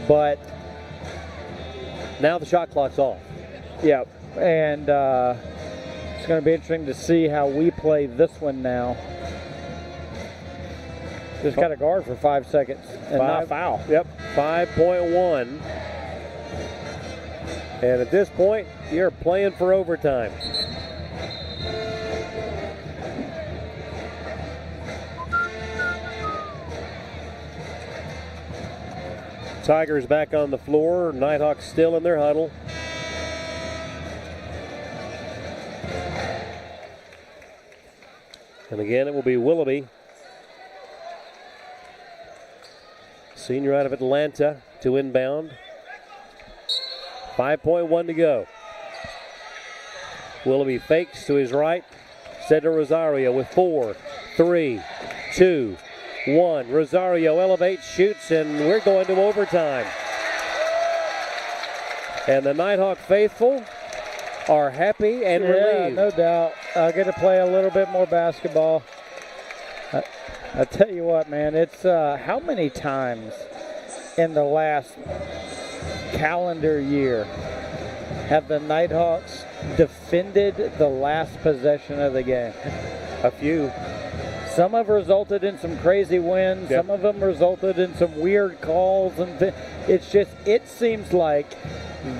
[SPEAKER 2] But
[SPEAKER 1] now the shot clock's off.
[SPEAKER 2] Yep. And it's going to be interesting to see how we play this one now. Just got a guard for 5 seconds and not foul.
[SPEAKER 1] Yep, 5.1. And at this point, you're playing for overtime. Tigers back on the floor. Nighthawks still in their huddle. And again, it will be Willoughby, senior out of Atlanta, to inbound. 5.1 to go. Willoughby fakes to his right. Cedro Rosario with 4, 3, 2, 1. Rosario elevates, shoots, and we're going to overtime. And the Nighthawk faithful are happy and relieved.
[SPEAKER 2] No doubt. I'll get to play a little bit more basketball. I tell you what, man, it's how many times in the last calendar year have the Nighthawks defended the last possession of the game?
[SPEAKER 1] A few.
[SPEAKER 2] Some have resulted in some crazy wins.
[SPEAKER 1] Yep.
[SPEAKER 2] Some of them resulted in some weird calls. And it's just, it seems like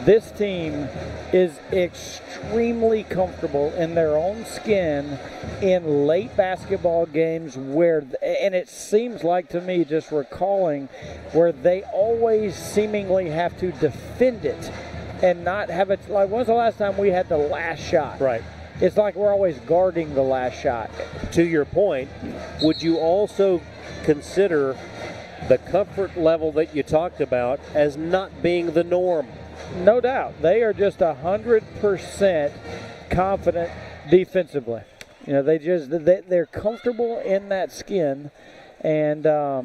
[SPEAKER 2] this team is extremely comfortable in their own skin in late basketball games where, and it seems like to me, just recalling, where they always seemingly have to defend it and not have it. Like, when's the last time we had the last shot?
[SPEAKER 1] Right.
[SPEAKER 2] It's like we're always guarding the last shot.
[SPEAKER 1] To your point, would you also consider the comfort level that you talked about as not being the norm?
[SPEAKER 2] No doubt. They are just 100% confident defensively. You know, they're comfortable in that skin, and I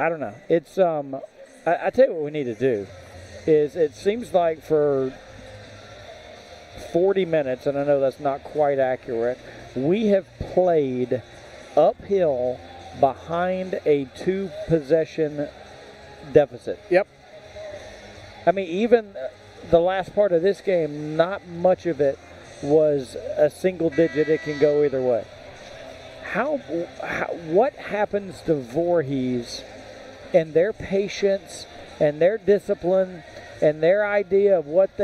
[SPEAKER 2] don't know. It's I tell you what we need to do is, it seems like for 40 minutes, and I know that's not quite accurate, we have played uphill behind a 2-possession deficit.
[SPEAKER 1] Yep.
[SPEAKER 2] I mean, even the last part of this game, not much of it was a single digit. It can go either way. What happens to Voorhees and their patience and their discipline and their idea of what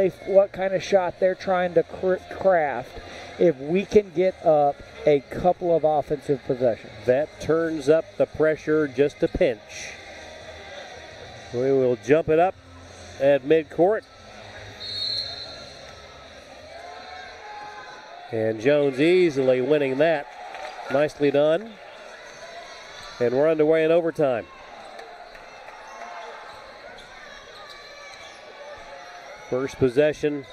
[SPEAKER 2] kind of shot they're trying to craft if we can get up a couple of offensive possessions?
[SPEAKER 1] That turns up the pressure just a pinch. We will jump it up at midcourt. And Jones easily winning that. Nicely done. And we're underway in overtime. First possession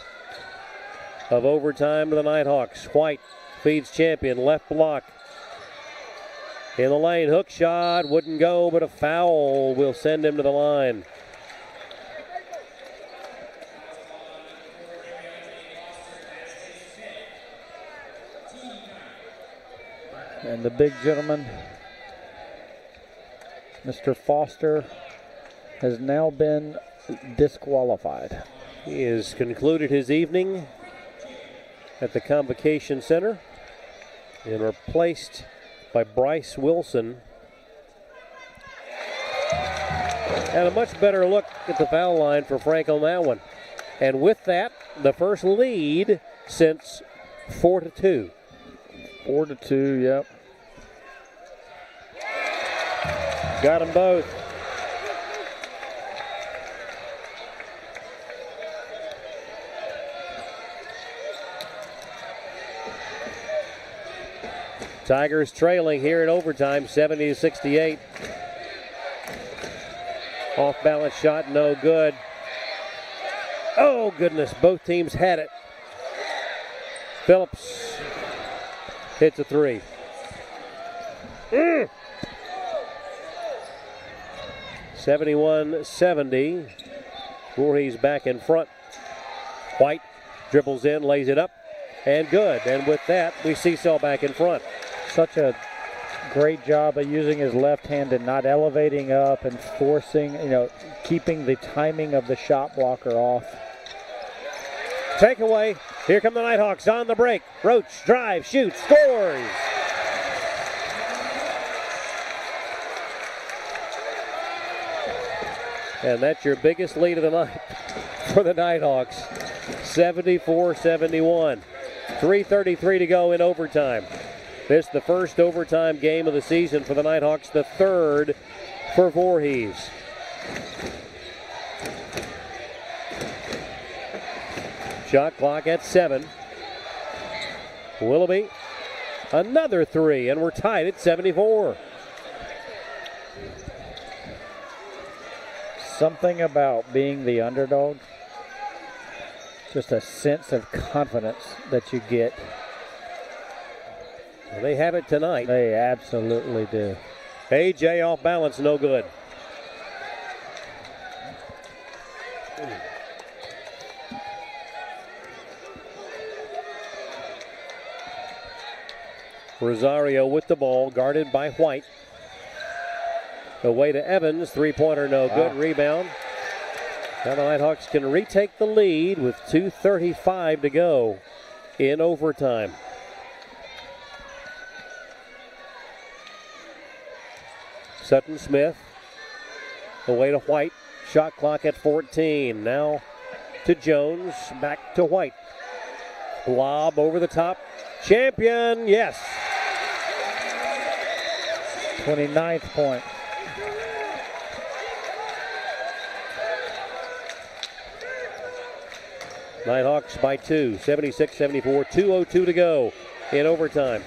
[SPEAKER 1] of overtime to the Nighthawks. White feeds Champion, left block. In the lane, hook shot, wouldn't go, but a foul will send him to the line.
[SPEAKER 2] And the big gentleman, Mr. Foster, has now been disqualified.
[SPEAKER 1] He has concluded his evening at the Convocation Center and replaced by Bryce Wilson. And a much better look at the foul line for Frank on that one. And with that, the first lead since 4-2.
[SPEAKER 2] 4-2, yep.
[SPEAKER 1] Got them both. Tigers trailing here in overtime, 70-68. Off balance shot, no good. Oh, goodness, both teams had it. Phillips hits a three. 71-70. Voorhees back in front. White dribbles in, lays it up, and good. And with that, we see Sell back in front.
[SPEAKER 2] Such a great job of using his left hand and not elevating up and forcing, keeping the timing of the shot blocker off.
[SPEAKER 1] Takeaway. Here come the Nighthawks on the break. Roach drives, shoots, scores. And that's your biggest lead of the night for the Nighthawks. 74-71. 3:33 to go in overtime. This is the first overtime game of the season for the Nighthawks, the third for Voorhees. Shot clock at 7. Willoughby, another three, and we're tied at 74.
[SPEAKER 2] Something about being the underdog, just a sense of confidence that you get.
[SPEAKER 1] Well, they have it tonight.
[SPEAKER 2] They absolutely do.
[SPEAKER 1] AJ off balance, no good. Rosario with the ball, guarded by White. Away to Evans, three-pointer, no good. Rebound. Now the Nighthawks can retake the lead with 2:35 to go in overtime. Sutton Smith, away to White. Shot clock at 14. Now to Jones, back to White. Lob over the top. Champion, yes.
[SPEAKER 2] 29th point.
[SPEAKER 1] Nighthawks by 2, 76-74, 2:02 to go in overtime.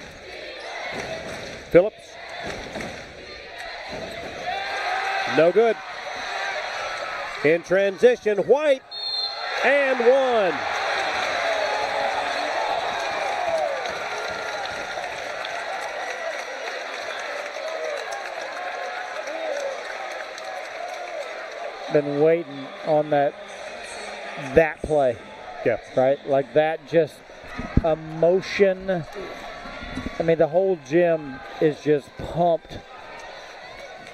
[SPEAKER 1] Phillips. No good. In transition, White, and one.
[SPEAKER 2] Been waiting on that play.
[SPEAKER 1] Yeah.
[SPEAKER 2] Right? Like that, just emotion. I mean, the whole gym is just pumped.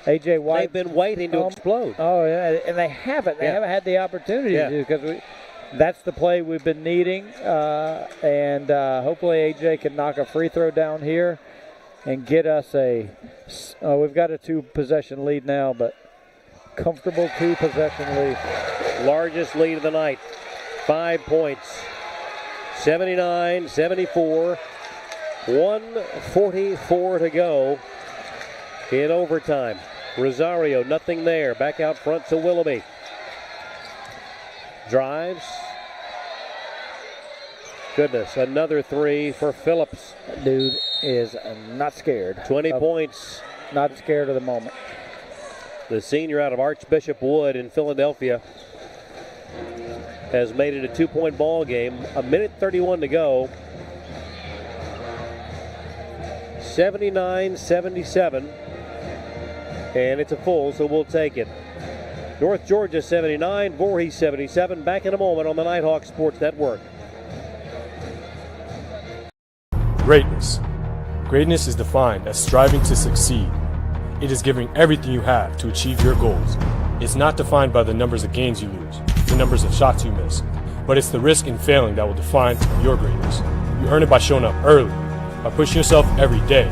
[SPEAKER 2] AJ White.
[SPEAKER 1] They've been waiting to explode.
[SPEAKER 2] Oh, yeah, and they haven't. They haven't had the opportunity to, because that's the play we've been needing. And hopefully AJ can knock a free throw down here and get us we've got a 2-possession lead now, but comfortable 2-possession lead.
[SPEAKER 1] Largest lead of the night. 5 points. 79-74. 1:44 to go in overtime. Rosario, nothing there. Back out front to Willoughby. Drives. Goodness, another three for Phillips.
[SPEAKER 2] That dude is not scared.
[SPEAKER 1] 20 points.
[SPEAKER 2] Not scared of the moment.
[SPEAKER 1] The senior out of Archbishop Wood in Philadelphia has made it a 2-point ball game. 1:31 to go. 79-77. And it's a full, so we'll take it. North Georgia 79, Voorhees 77. Back in a moment on the Nighthawk Sports Network.
[SPEAKER 6] Greatness. Greatness is defined as striving to succeed. It is giving everything you have to achieve your goals. It's not defined by the numbers of games you lose, the numbers of shots you miss, but it's the risk in failing that will define your greatness. You earn it by showing up early, by pushing yourself every day,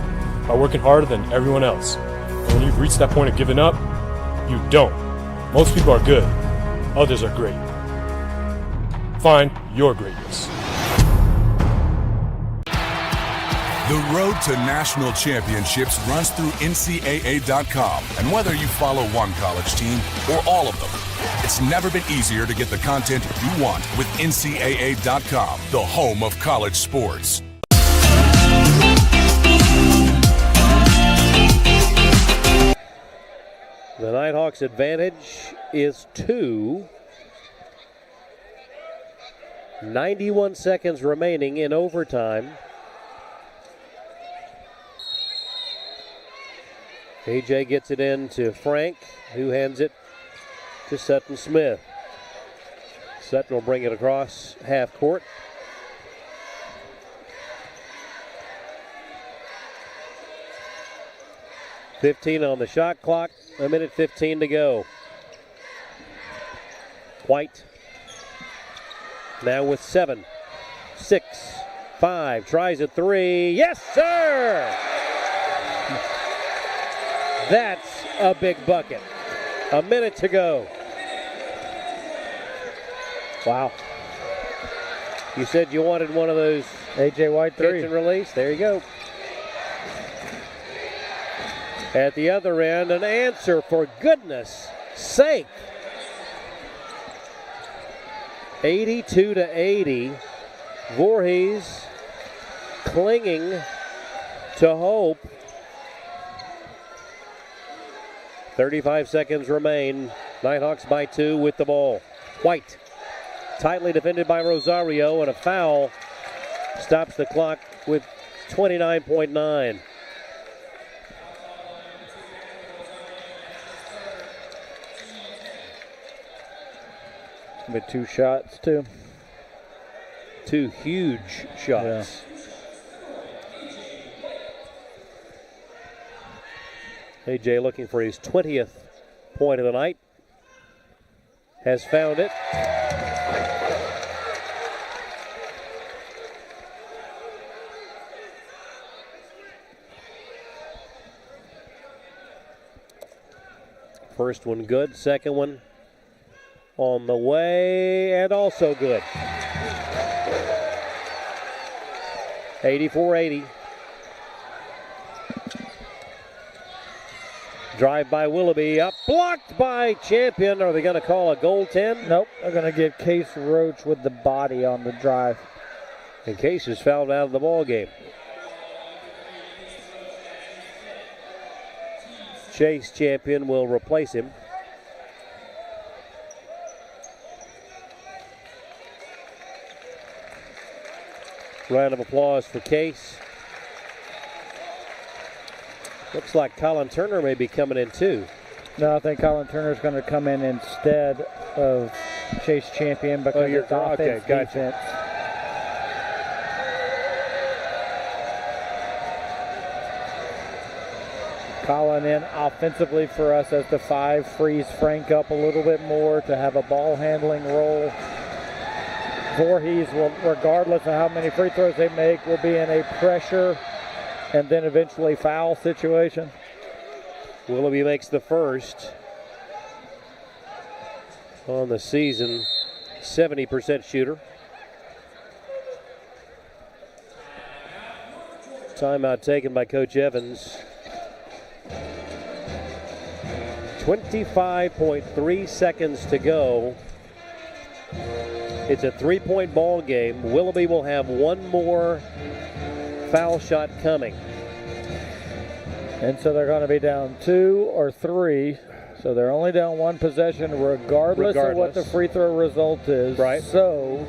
[SPEAKER 6] by working harder than everyone else. And when you've reached that point of giving up, you don't. Most people are good, others are great. Find your greatness.
[SPEAKER 9] The road to national championships runs through NCAA.com. And whether you follow one college team or all of them, it's never been easier to get the content you want with NCAA.com, the home of college sports.
[SPEAKER 1] Nighthawks' advantage is 2. 91 seconds remaining in overtime. AJ gets it in to Frank, who hands it to Sutton Smith. Sutton will bring it across half court. .15 on the shot clock, 1:15 to go. White now with 7, 6, 5, tries a 3. Yes, sir! That's a big bucket. 1 minute to go. Wow. You said you wanted one of those
[SPEAKER 2] AJ White 3.
[SPEAKER 1] catch and release. There you go. At the other end, an answer, for goodness sake. 82-80. Voorhees clinging to hope. 35 seconds remain. Nighthawks by 2 with the ball. White, tightly defended by Rosario, and a foul stops the clock with 29.9.
[SPEAKER 2] With 2 shots, too.
[SPEAKER 1] 2 huge shots. Yeah. AJ looking for his 20th point of the night. Has found it. First one good, second one on the way, and also good. 84-80. Drive by Willoughby, up, blocked by Champion. Are they going to call a goaltend?
[SPEAKER 2] Nope, they're going to give Case Roach with the body on the drive.
[SPEAKER 1] And Case is fouled out of the ball game. Chase Champion will replace him. Round of applause for Case. Looks like Colin Turner may be coming in too.
[SPEAKER 2] No, I think Colin Turner's going to come in instead of Chase Champion because it's offense, defense. Colin in offensively for us as the 5, frees Frank up a little bit more to have a ball handling role. Voorhees will, regardless of how many free throws they make, will be in a pressure and then eventually foul situation.
[SPEAKER 1] Willoughby makes the first on the season, 70% shooter. Timeout taken by Coach Evans. 25.3 seconds to go. It's a 3-point ball game. Willoughby will have one more foul shot coming.
[SPEAKER 2] And so they're going to be down 2 or 3. So they're only down 1 possession regardless of what the free throw result is.
[SPEAKER 1] Right.
[SPEAKER 2] So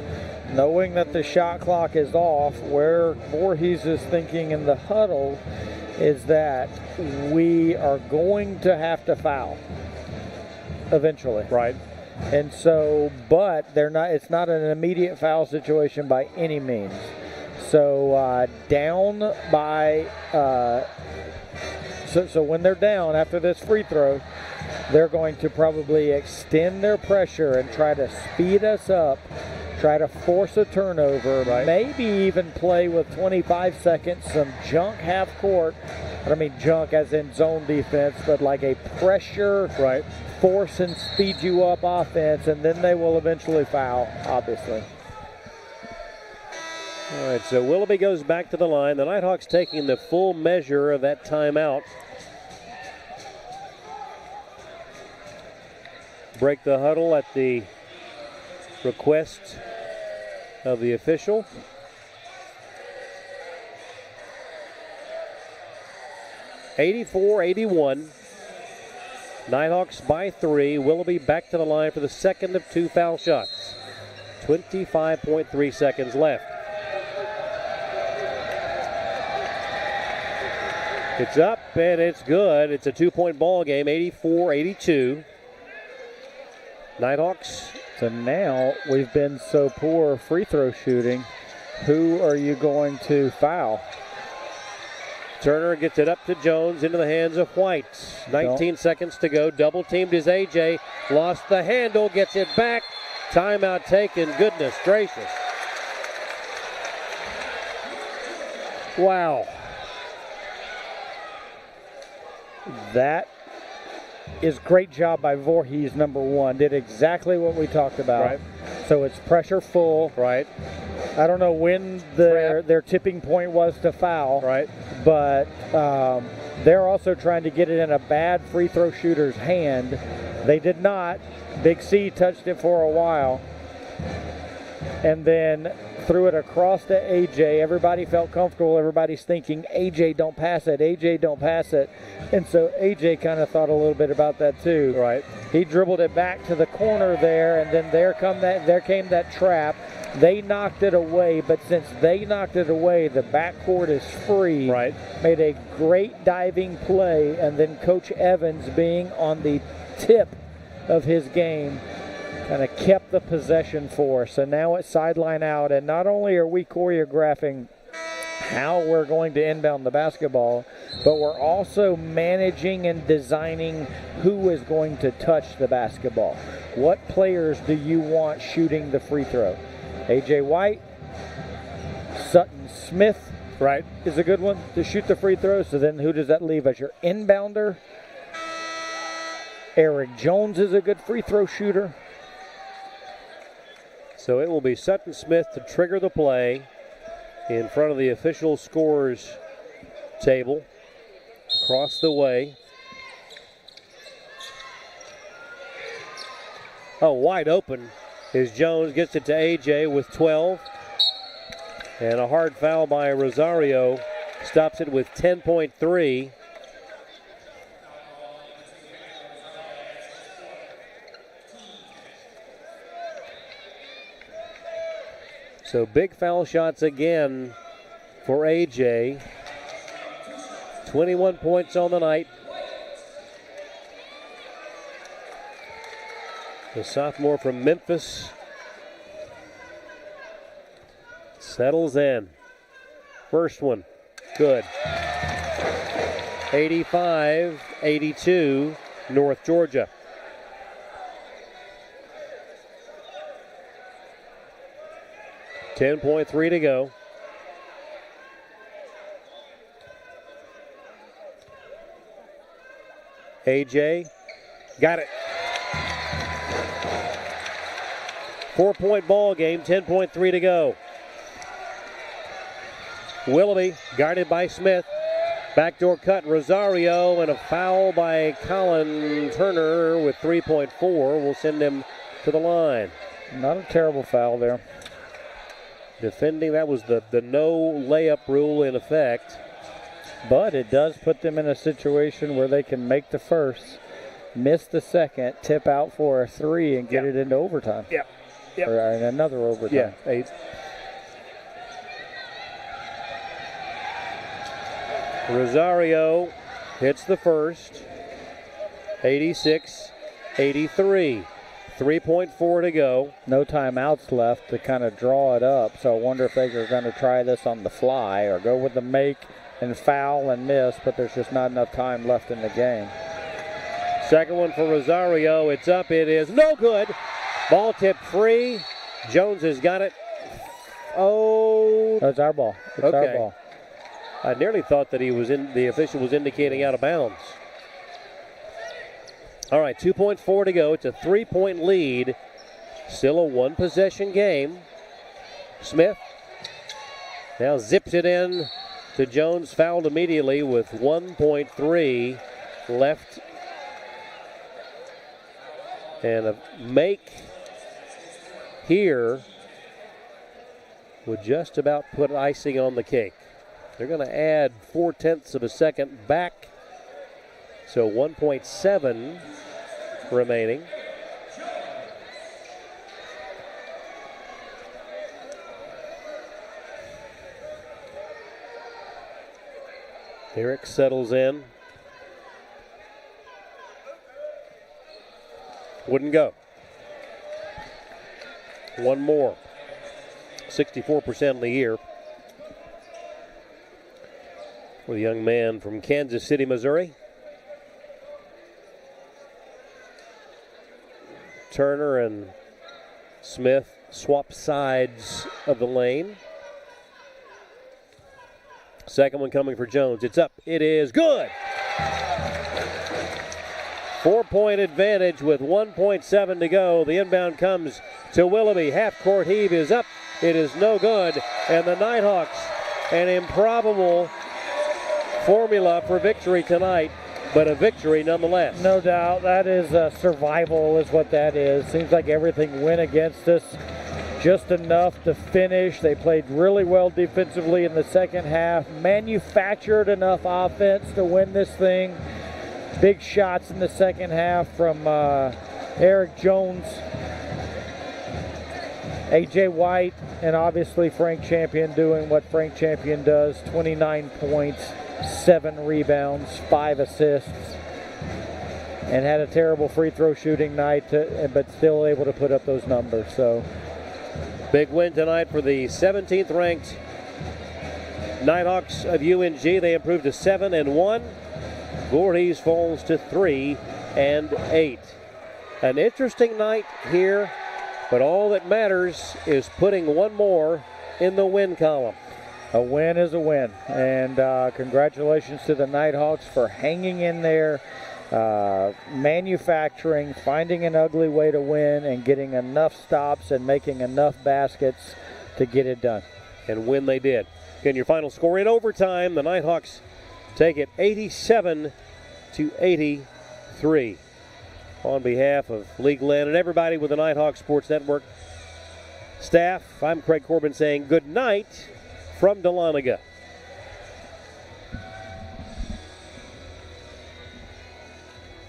[SPEAKER 2] knowing that the shot clock is off, where Voorhees is thinking in the huddle is that we are going to have to foul eventually.
[SPEAKER 1] Right.
[SPEAKER 2] And so, but they're not. It's not an immediate foul situation by any means. So down by. So when they're down after this free throw, they're going to probably extend their pressure and try to speed us up, try to force a turnover, maybe even play with 25 seconds, some junk half court. I don't mean junk as in zone defense, but like a pressure, force and speed you up offense, and then they will eventually foul, obviously.
[SPEAKER 1] All right, so Willoughby goes back to the line. The Nighthawks taking the full measure of that timeout. Break the huddle at the request of the official. .84-81. Nighthawks by 3. Willoughby back to the line for the second of 2 foul shots. 25.3 seconds left. It's up and it's good. It's a 2-point ball game, 84-82. Nighthawks.
[SPEAKER 2] So now we've been so poor free throw shooting. Who are you going to foul?
[SPEAKER 1] Turner gets it up to Jones into the hands of White. 19 seconds to go. Double teamed is AJ. Lost the handle, gets it back. Timeout taken. Goodness gracious. Wow.
[SPEAKER 2] That is great job by Voorhees, number 1. Did exactly what we talked about.
[SPEAKER 1] Right.
[SPEAKER 2] So it's pressure full.
[SPEAKER 1] Right.
[SPEAKER 2] I don't know when their tipping point was to foul.
[SPEAKER 1] Right.
[SPEAKER 2] But they're also trying to get it in a bad free throw shooter's hand. They did not. Big C touched it for a while. And then threw it across to AJ. Everybody felt comfortable. Everybody's thinking, AJ, don't pass it. AJ, don't pass it. And so AJ kind of thought a little bit about that too.
[SPEAKER 1] Right.
[SPEAKER 2] He dribbled it back to the corner there, and then there came that trap. They knocked it away, but since they knocked it away, the backcourt is free.
[SPEAKER 1] Right.
[SPEAKER 2] Made a great diving play, and then Coach Evans, being on the tip of his game, kind of kept the possession for us. And now it's sideline out, and not only are we choreographing how we're going to inbound the basketball, but we're also managing and designing who is going to touch the basketball. What players do you want shooting the free throw? AJ White, Sutton Smith,
[SPEAKER 1] right,
[SPEAKER 2] is a good one to shoot the free throw. So then who does that leave as your inbounder? Eric Jones is a good free throw shooter.
[SPEAKER 1] So it will be Sutton Smith to trigger the play in front of the official scores table across the way. Oh, wide open is Jones. Gets it to AJ with 12. And a hard foul by Rosario stops it with 10.3. So big foul shots again for AJ. 21 points on the night. The sophomore from Memphis settles in. First one, good. 85-82, North Georgia. .3 to go. AJ got it. 4-point ball game, 10.3 to go. Willoughby guarded by Smith. Backdoor cut, Rosario, and a foul by Colin Turner with 3.4 will send him to the line.
[SPEAKER 2] Not a terrible foul there.
[SPEAKER 1] Defending, that was the no layup rule in effect.
[SPEAKER 2] But it does put them in a situation where they can make the first, miss the second, tip out for a 3, and get it into overtime.
[SPEAKER 1] Yep.
[SPEAKER 2] Or in another overtime.
[SPEAKER 1] Yeah, 8. Rosario hits the first. 86-83. 3.4 to go.
[SPEAKER 2] No timeouts left to kind of draw it up, so I wonder if they are going to try this on the fly or go with the make and foul and miss, but there's just not enough time left in the game.
[SPEAKER 1] Second one for Rosario. It's up. It is no good. Ball tipped free. Jones has got it. Oh.
[SPEAKER 2] That's our ball. It's our ball.
[SPEAKER 1] I nearly thought that the official was indicating out of bounds. All right, 2.4 to go. It's a 3-point lead. Still a one-possession game. Smith now zips it in to Jones, fouled immediately with 1.3 left. And a make here would just about put icing on the cake. They're going to add 0.4 of a second back So 1.7 remaining. Eric settles in. Wouldn't go. One more. 64% in the year. For the young man from Kansas City, Missouri. Turner and Smith swap sides of the lane. Second one coming for Jones. It's up. It is good. 4-point advantage with 1.7 to go. The inbound comes to Willoughby. Half-court heave is up. It is no good. And the Nighthawks, an improbable formula for victory tonight, but a victory nonetheless.
[SPEAKER 2] No doubt. That is survival is what that is. Seems like everything went against us. Just enough to finish. They played really well defensively in the second half. Manufactured enough offense to win this thing. Big shots in the second half from Eric Jones, A.J. White, and obviously Frank Champion doing what Frank Champion does. 29 points, 7 rebounds, 5 assists, and had a terrible free throw shooting night, but still able to put up those numbers. So
[SPEAKER 1] big win tonight for the 17th ranked Nighthawks of UNG. They improved to 7-1. Voorhees falls to 3-8. An interesting night here, but all that matters is putting one more in the win column.
[SPEAKER 2] A win is a win, and congratulations to the Nighthawks for hanging in there, manufacturing, finding an ugly way to win, and getting enough stops and making enough baskets to get it done.
[SPEAKER 1] And when they did. Again, your final score in overtime, the Nighthawks take it 87-83. On behalf of Lee Glenn and everybody with the Nighthawk Sports Network staff, I'm Craig Corbin saying good night from Dahlonega.